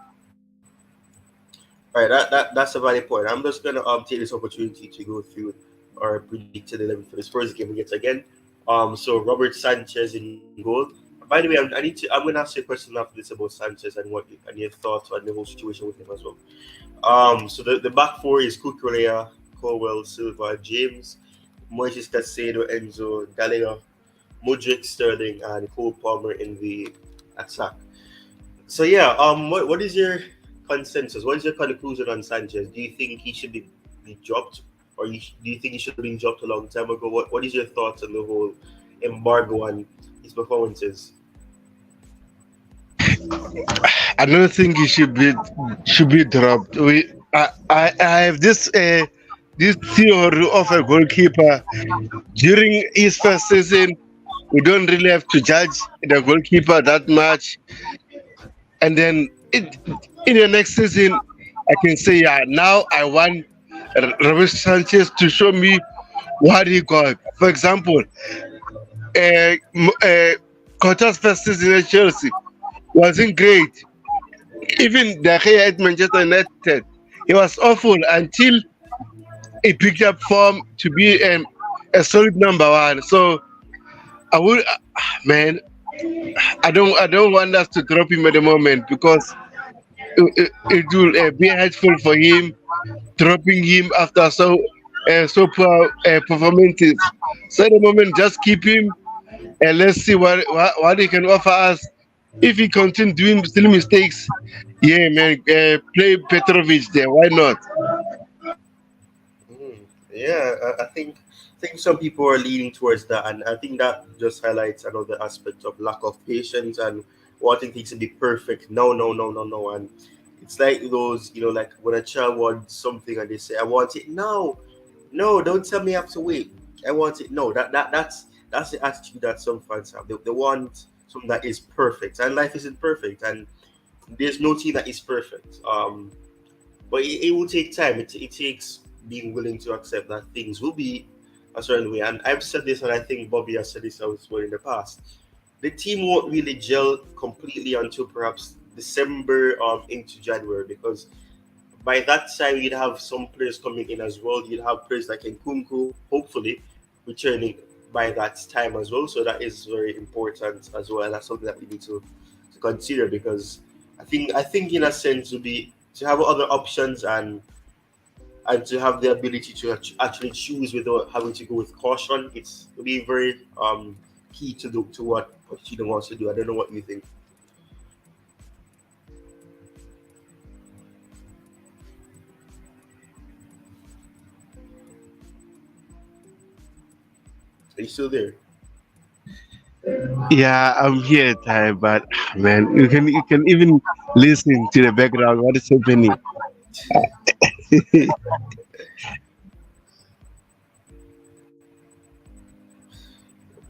All right, that's a valid point. I'm just gonna take this opportunity to go through our predicted 11 for this first game yet again. So Robert Sanchez in goal. By the way, I'm gonna ask you a question after this about Sanchez and and your thoughts on the whole situation with him as well. So the back four is Kukurea, Colwell, Silva, James, Moises Caicedo, Enzo, Gallagher, Mudryk, Sterling, and Cole Palmer in the attack. So yeah, what is your consensus? What is your conclusion on Sanchez? Do you think he should be dropped, or do you think he should have been dropped a long time ago? What is your thoughts on the whole embargo on his performances? I don't think he should be dropped. I have this theory of a goalkeeper during his first season. We don't really have to judge the goalkeeper that much, and then in the next season, I can say, yeah, now I want Robert Sanchez to show me what he got. For example, Cota's first season at Chelsea wasn't great. Even the Gea at Manchester United, he was awful until he picked up form to be a solid number one. So I would, man, I don't want us to drop him at the moment because it will be helpful for him dropping him after so poor performances. So at the moment, just keep him and let's see what he can offer us. If he continues doing still mistakes, yeah, man, play Petrovic there. Why not? Mm, yeah, I think some people are leaning towards that, and I think that just highlights another aspect of lack of patience and wanting things to be perfect. No, no, no, no, no, and it's like those, like when a child wants something and they say, "I want it now." No, don't tell me I have to wait. I want it. No, that's the attitude that some fans have. They want something that is perfect, and life isn't perfect, and there's no team that is perfect. But it will take time. It takes being willing to accept that things will be a certain way. And I've said this, and I think Bobby has said this as well in the past. The team won't really gel completely until perhaps December into January, because by that time you'd have some players coming in as well. You'd have players like Nkunku, hopefully, returning by that time as well. So that is very important as well. And that's something that we need to consider, because I think in a sense would be to have other options and to have the ability to actually choose without having to go with caution. It's will be very key to what Pochettino wants to do. I don't know what you think. Are you still there? Yeah, I'm here, Ty, but man, you can even listen to the background. What is happening?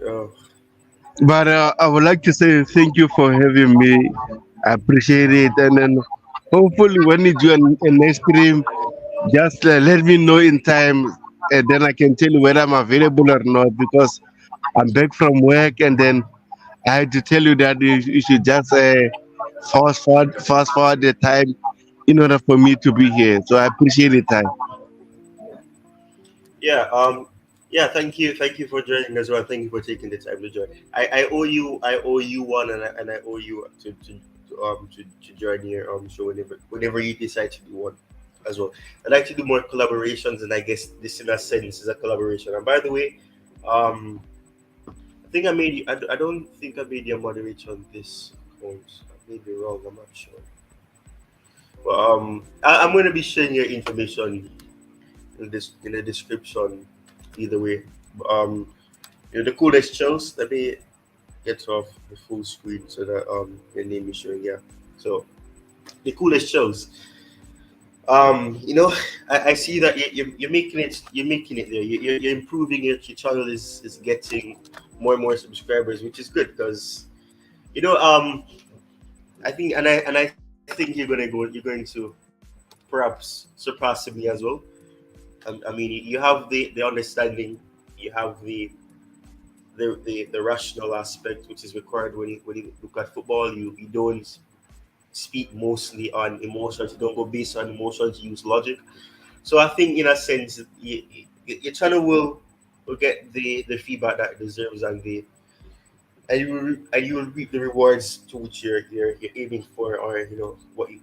Oh, But I would like to say thank you for having me. I appreciate it. And then hopefully when you do a next stream, just let me know in time, and then I can tell you whether I'm available or not, because I'm back from work, and then I had to tell you that you should just fast forward the time in order for me to be here. So I appreciate the time. yeah. Yeah. Thank you for joining as well. Thank you for taking the time to join. I owe you one, and I owe you to join your show whenever you decide to do one as well. I like to do more collaborations, and I guess this in a sense is a collaboration. And by the way, um, I think I made you. I don't think I made you a moderator on this account. I may be wrong. I'm not sure. But I'm going to be sharing your information in the description either way. The coolest shows. Let me get off the full screen so that your name is showing. Yeah. So the coolest shows. I see that you're making it. You're making it there. You're improving it. Your channel is getting more and more subscribers, which is good because you know I think and I think you're going to perhaps surpass me as well. I mean, you have the understanding, you have the rational aspect which is required when you look at football. You don't speak mostly on emotions. You don't go based on emotions. You use logic. So I think in a sense, your channel will get the feedback that it deserves, and you will reap the rewards to which you're aiming for, or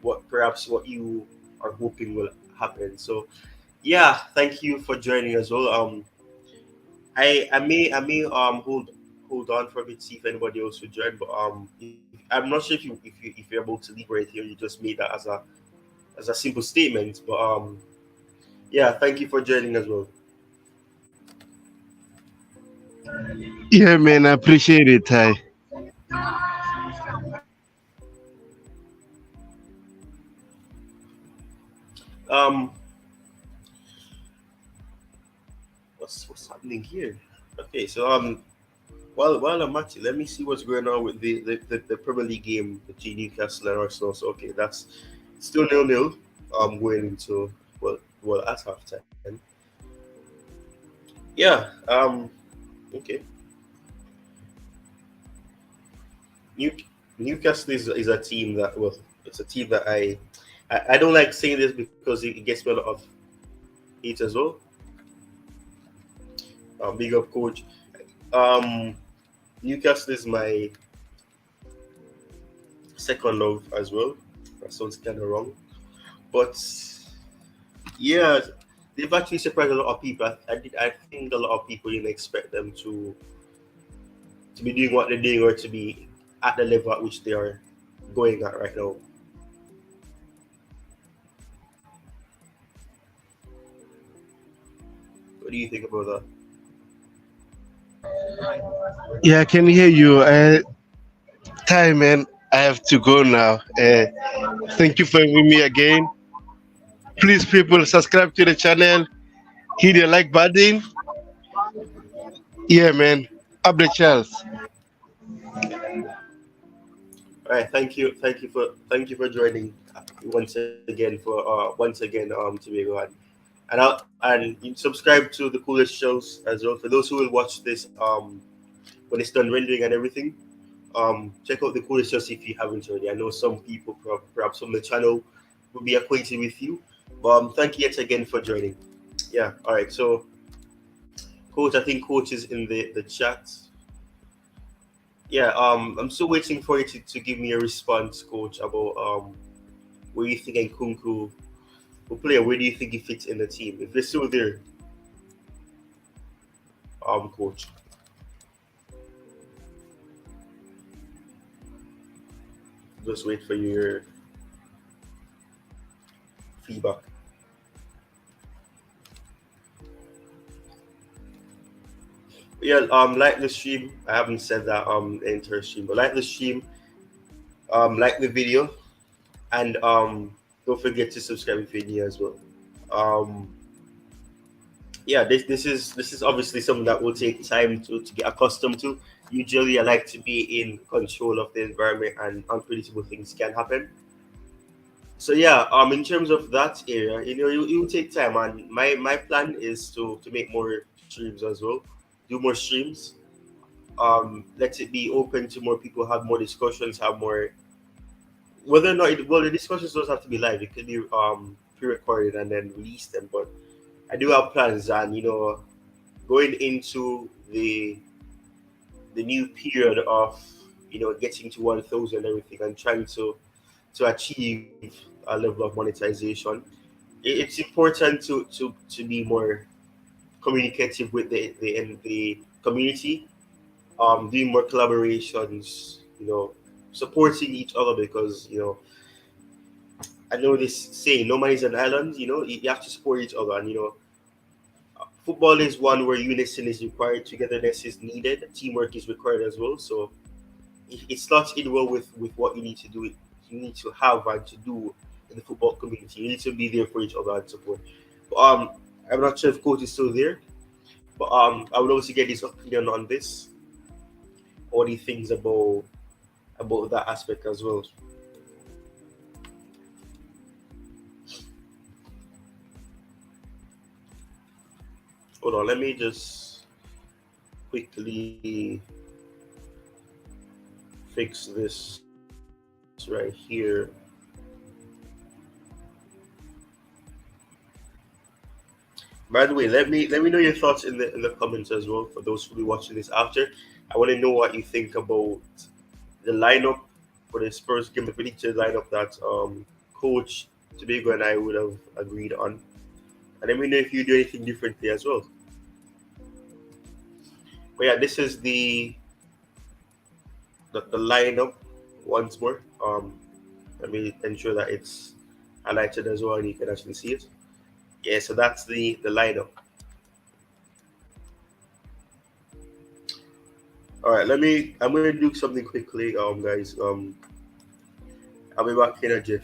what perhaps what you are hoping will happen. So yeah, thank you for joining as well. I may hold on for a bit, see if anybody else will join, but I'm not sure if you're able to leave right here. You just made that as a simple statement, but yeah, thank you for joining as well. Yeah, man, I appreciate it, Ty. Um, what's happening here? Okay, so while I'm at it, let me see what's going on with the Premier League game between Newcastle and Arsenal. So okay, that's still 0-0. Going into well at halftime. Yeah. Okay. New Newcastle is a team that it's a team that I don't like saying this because it gets me a lot of hate as well. Big up, coach. Um, Newcastle is my second love as well. That sounds kind of wrong, but yeah, they've actually surprised a lot of people. I think a lot of people didn't expect them to be doing what they're doing or to be at the level at which they are going at right now. What do you think about that? Yeah, I can hear you. Ty, man, I have to go now. Thank you for having me again. Please, people, subscribe to the channel, hit the like button. Yeah, man. Up the Charles. All right, thank you for joining once again Tobago, and you subscribe to the coolest shows as well. For those who will watch this when it's done rendering and everything, check out the coolest shows if you haven't already. I know some people perhaps from the channel will be acquainted with you, but thank you yet again for joining. Yeah, all right. So, coach, I think coach is in the chat. Yeah, I'm still waiting for you to give me a response, coach, about where you think Nkunku will play. Where do you think he fits in the team? If they're still there, coach. Just wait for your feedback. Yeah, like the stream. I haven't said that the entire stream, but like the stream, like the video, and don't forget to subscribe if you're new as well. Um, yeah, this is obviously something that will take time to get accustomed to. Usually, I like to be in control of the environment, and unpredictable things can happen. So yeah, in terms of that area, it will take time, and my plan is to make more streams as well, do more streams. Let it be open to more people, have more discussions, have more, whether or not well, the discussions don't have to be live. It could be pre-recorded and then release them. But I do have plans, and going into the new period of getting to 1,000 and everything, and trying to achieve a level of monetization. It's important to be more communicative with the community, doing more collaborations, supporting each other, because I know this saying, no man is an island. You have to support each other, and football is one where unison is required, togetherness is needed, teamwork is required as well. So it slots in well with what you need to do. You need to have and to do in the football community. You need to be there for each other and support. But, I'm not sure if coach is still there, but I would also get his opinion on this. What he thinks about that aspect as well. Hold on, let me just quickly fix this right here. By the way, let me know your thoughts in the comments as well. For those who will be watching this after, I want to know what you think about the lineup for the Spurs game, the predicted lineup that Coach Tobago and I would have agreed on, and let me know if you do anything differently as well. But yeah, this is the lineup once more. Let me ensure that it's highlighted as well, and you can actually see it. Yeah, so that's the lineup. All right, I'm gonna do something quickly, guys. I'll be back in a jiff.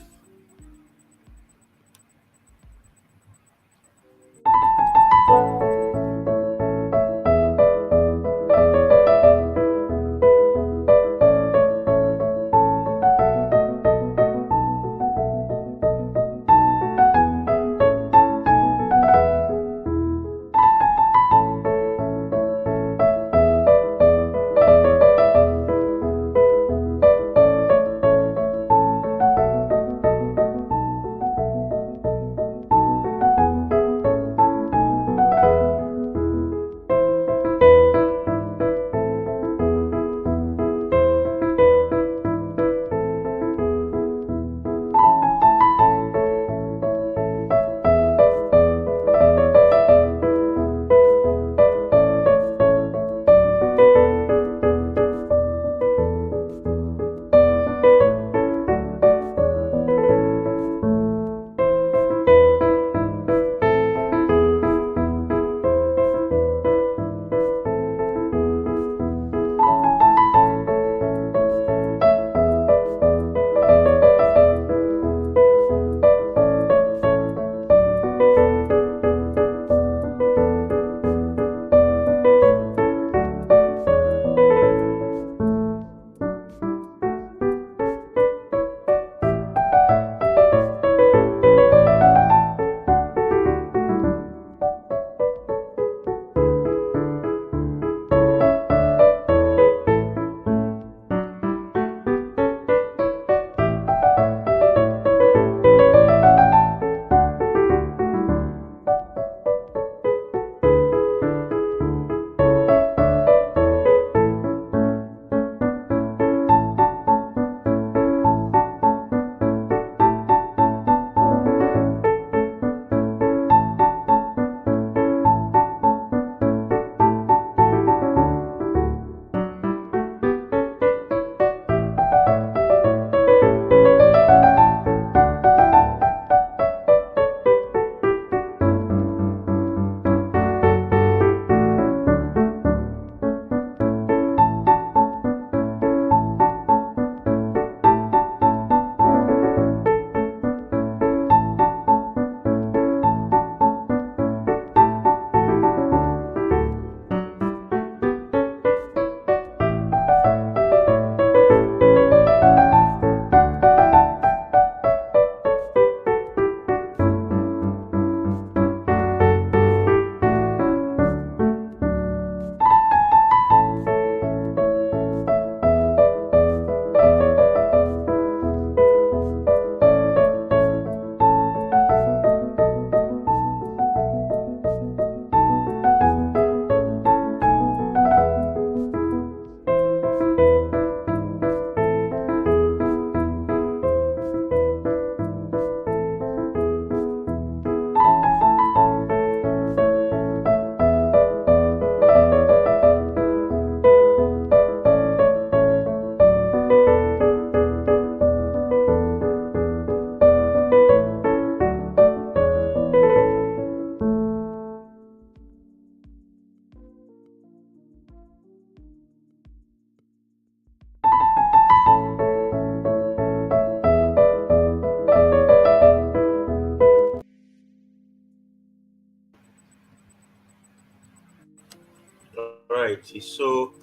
Right. So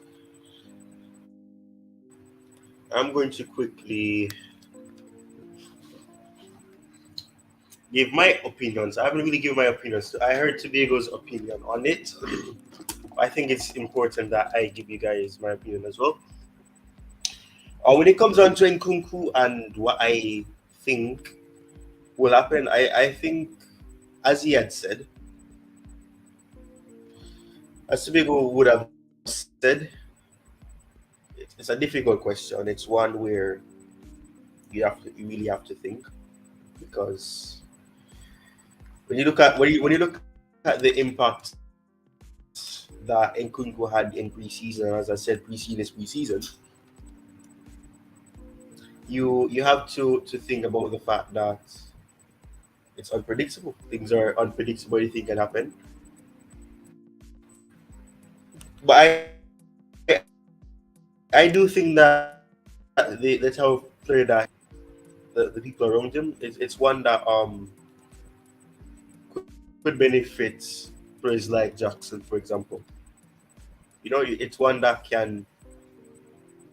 I'm going to quickly give my opinions. I haven't really given my opinions. I heard Tobago's opinion on it. I think it's important that I give you guys my opinion as well. When it comes on to Nkunku and what I think will happen, I think, as he had said, as Tobago would have said, it's a difficult question. It's one where you really have to think, because when you look at the impact that Nkunku had in preseason, as I said, preseason is preseason. You have to think about the fact that it's unpredictable. Things are unpredictable. Anything can happen. But I do think that the type of player that the people around him, it's one that could benefit players like Jackson, for example. It's one that can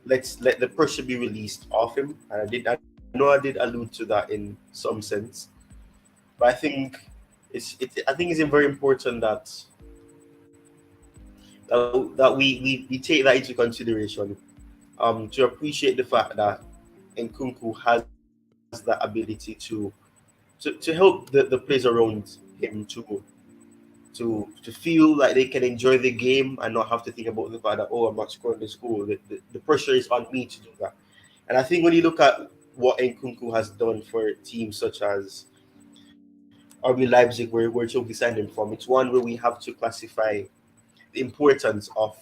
let the pressure be released off him. And I know I did allude to that in some sense, but I think I think it's very important that we take that into consideration, to appreciate the fact that Nkunku has the ability to help the players around him to feel like they can enjoy the game and not have to think about the fact that, oh, I'm not scoring this goal. The pressure is on me to do that. And I think when you look at what Nkunku has done for teams such as RB Leipzig, where Chelsea signed him from, it's one where we have to classify the importance of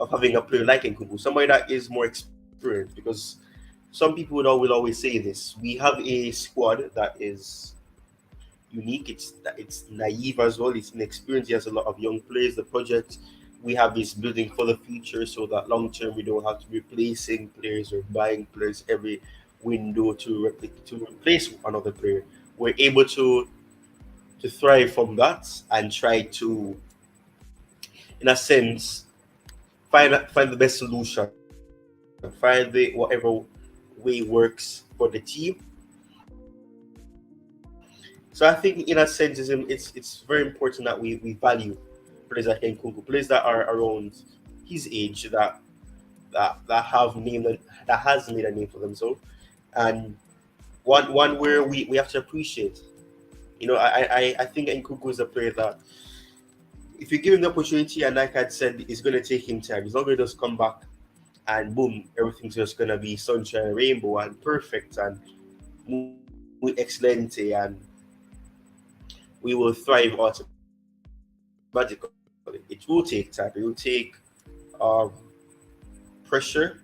having a player like Nkunku, somebody that is more experienced, because some people will always say this. We have a squad that is unique. It's naive as well. It's inexperienced. He has a lot of young players. The project we have is building for the future, so that long term we don't have to be replacing players or buying players every window to replace another player. We're able to thrive from that and try to, in a sense, find the best solution, find the whatever way works for the team. So I think, in a sense, it's very important that we value players like Nkunku, players that are around his age, that have that has made a name for themselves, and one where we have to appreciate. I think Nkunku is a player that, if you give him the opportunity, and like I said, it's going to take him time. He's not going to just come back and boom, everything's just going to be sunshine and rainbow and perfect and muy excelente, and we will thrive automatically. It will take time. It will take pressure.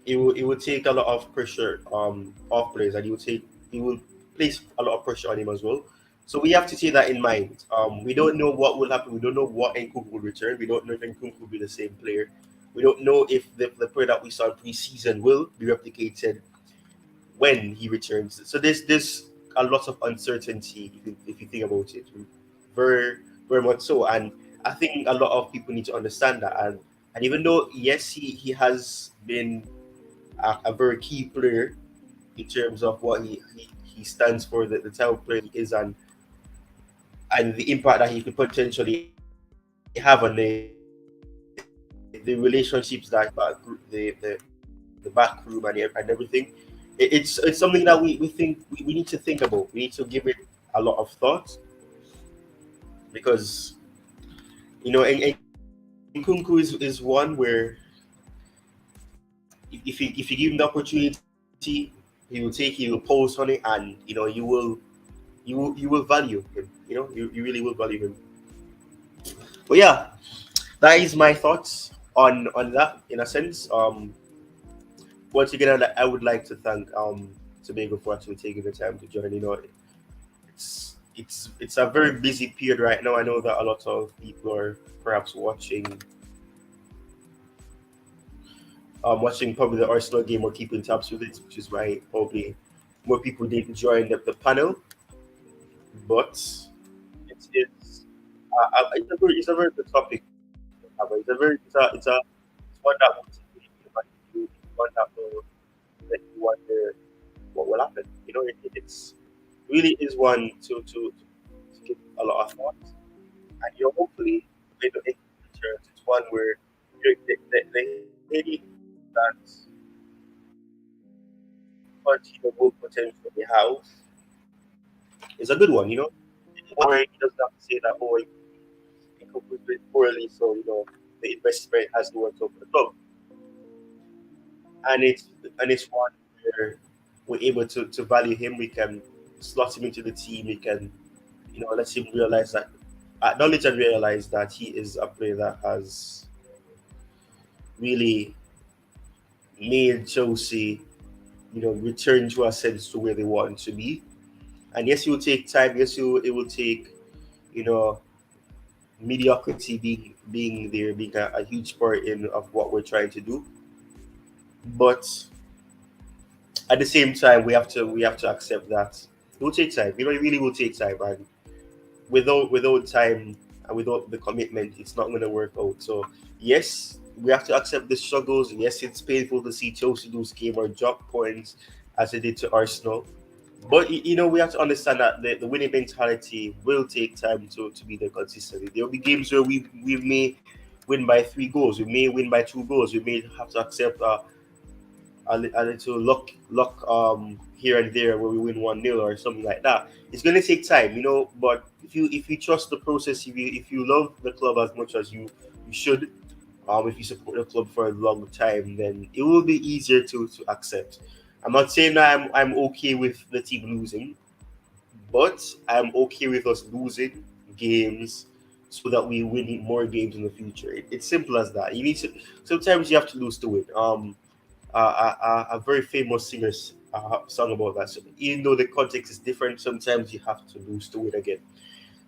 It will take a lot of pressure off players, and it will place a lot of pressure on him as well. So we have to take that in mind. We don't know what will happen. We don't know what Nkunku will return. We don't know if Nkunku will be the same player. We don't know if the player that we saw in preseason will be replicated when he returns. So there's a lot of uncertainty if you think about it, very very much so. And I think a lot of people need to understand that. And even though, yes, he has been a very key player in terms of what he stands for, the type of player he is, and the impact that he could potentially have on the relationships that the back room and everything. It's something that we think we need to think about. We need to give it a lot of thought, because and Kunku is one where, if you give him the opportunity, he will take, he will pose on it, and you will value him. You really will value him. But yeah, that is my thoughts on that, in a sense. Once again, I would like to thank Tobago for actually taking the time to join. It's a very busy period right now. I know that a lot of people are perhaps watching probably the Arsenal game or keeping tabs with it, which is why probably more people didn't join the panel. But it's it's a very good topic. It's one that motivates you, but it's one that will make you wonder what will happen. It's really is one to give a lot of thought, and hopefully, in terms, it's one where the Haiti that continue good potential they have is a good one. It's one where he doesn't have to say that, oh, he could play poorly, so the investment has to work out for the club, and it's one where we're able to value him. We can slot him into the team. We can let him realize that, acknowledge and realize that he is a player that has really made Chelsea, return to a sense to where they want to be. And yes, it will take time. Yes, it will take, you know, mediocrity being there, being a huge part in of what we're trying to do. But at the same time, we have to accept that it will take time. It really will take time, and without time and without the commitment, it's not going to work out. So yes, we have to accept the struggles. Yes, it's painful to see Chelsea lose game or drop points as they did to Arsenal. But we have to understand that the winning mentality will take time to be there consistently. There will be games where we may win by 3 goals, we may win by 2 goals, we may have to accept a little luck here and there where we win 1-0 or something like that. It's going to take time, But if you trust the process, if you love the club as much as you should, if you support the club for a long time, then it will be easier to accept. I'm not saying that I'm okay with the team losing, but I'm okay with us losing games so that we win more games in the future. It's simple as that. You need to. Sometimes you have to lose to win. A very famous singer's song about that. So even though the context is different, sometimes you have to lose to win again.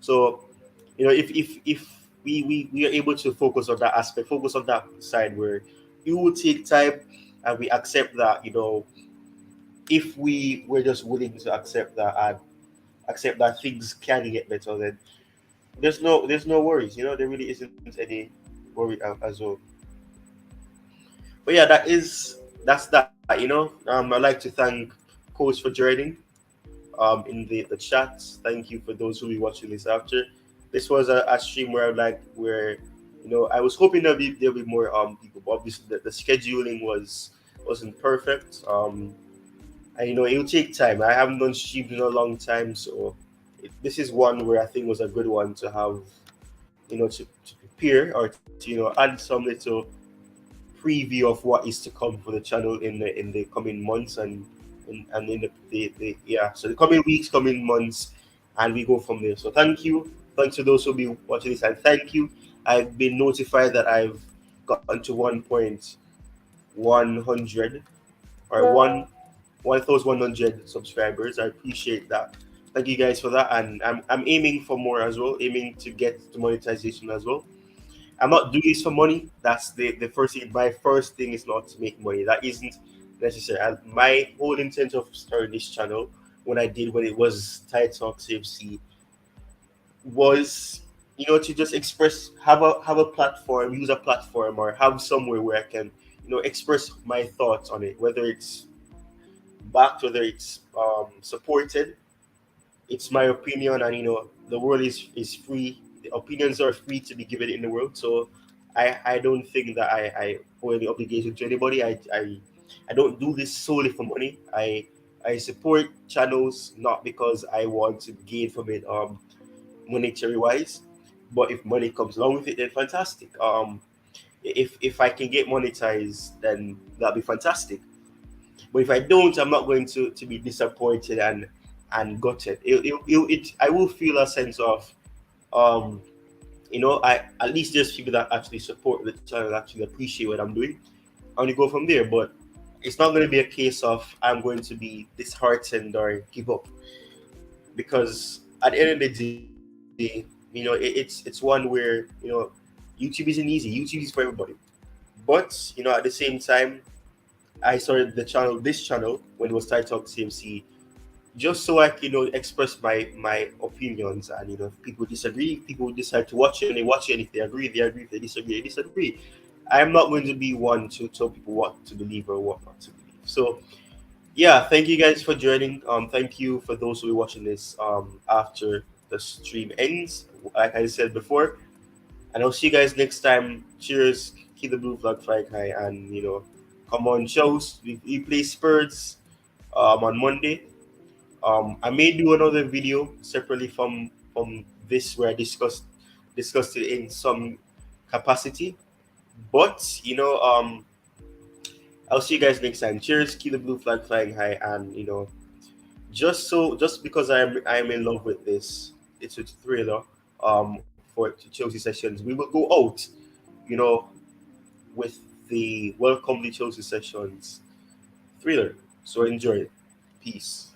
So if we are able to focus on that aspect, focus on that side where it will take time, and we accept that, if we were just willing to accept that and accept that things can get better, then there's no worries. There really isn't any worry as well. But yeah, that's that. I'd like to thank Coach for joining in the chat. Thank you for those who will be watching this after. This was a stream where I was hoping there'll be more people, but obviously the scheduling wasn't perfect. And it will take time. I haven't done streams in a long time, so this is one where I think was a good one to have, to prepare, or to add some little preview of what is to come for the channel in the coming months, and in so the coming weeks, coming months, and we go from there. So thanks to those who will be watching this, and thank you. I've been notified that I've gotten to 1.100 or 1,100 subscribers. I appreciate that. Thank you guys for that, and I'm aiming for more as well, aiming to get to monetization as well. I'm not doing this for money. That's the first thing. My first thing is not to make money. That isn't necessary. My whole intent of starting this channel, when it was Tide Talk CFC, was to just express, have a platform, use a platform, or have somewhere where I can express my thoughts on it, whether it's backed, whether it's supported. It's my opinion, and the world is free. The opinions are free to be given in the world. So I don't think that I owe any obligation to anybody. I don't do this solely for money. I support channels not because I want to gain from it monetary wise, but if money comes along with it, then fantastic. If I can get monetized, then that'll be fantastic. But if I don't, I'm not going to be disappointed and gutted. I will feel a sense of I at least there's people that actually support the channel, actually appreciate what I'm doing, and we go from there. But it's not going to be a case of I'm going to be disheartened or give up, because at the end of the day, it's one where YouTube isn't easy. YouTube is for everybody. But at the same time, I started this channel when it was Tide Talk CMC. just so I can, express my opinions, and if people disagree, people decide to watch it and they watch it, and if they agree, they agree, if they disagree, they disagree. I'm not going to be one to tell people what to believe or what not to believe. So yeah, thank you guys for joining. Thank you for those who are watching this after the stream ends. Like I said before, and I'll see you guys next time. Cheers, keep the blue flag flying high, and come on shows. We play Spurs on Monday. I may do another video separately from this where I discussed it in some capacity. But I'll see you guys next time. Cheers, keep the blue flag flying high, and just because I'm in love with this, it's a thriller. For Chelsea sessions, we will go out, you know, with the Welcome to Chelsea sessions thriller. So enjoy it. Peace.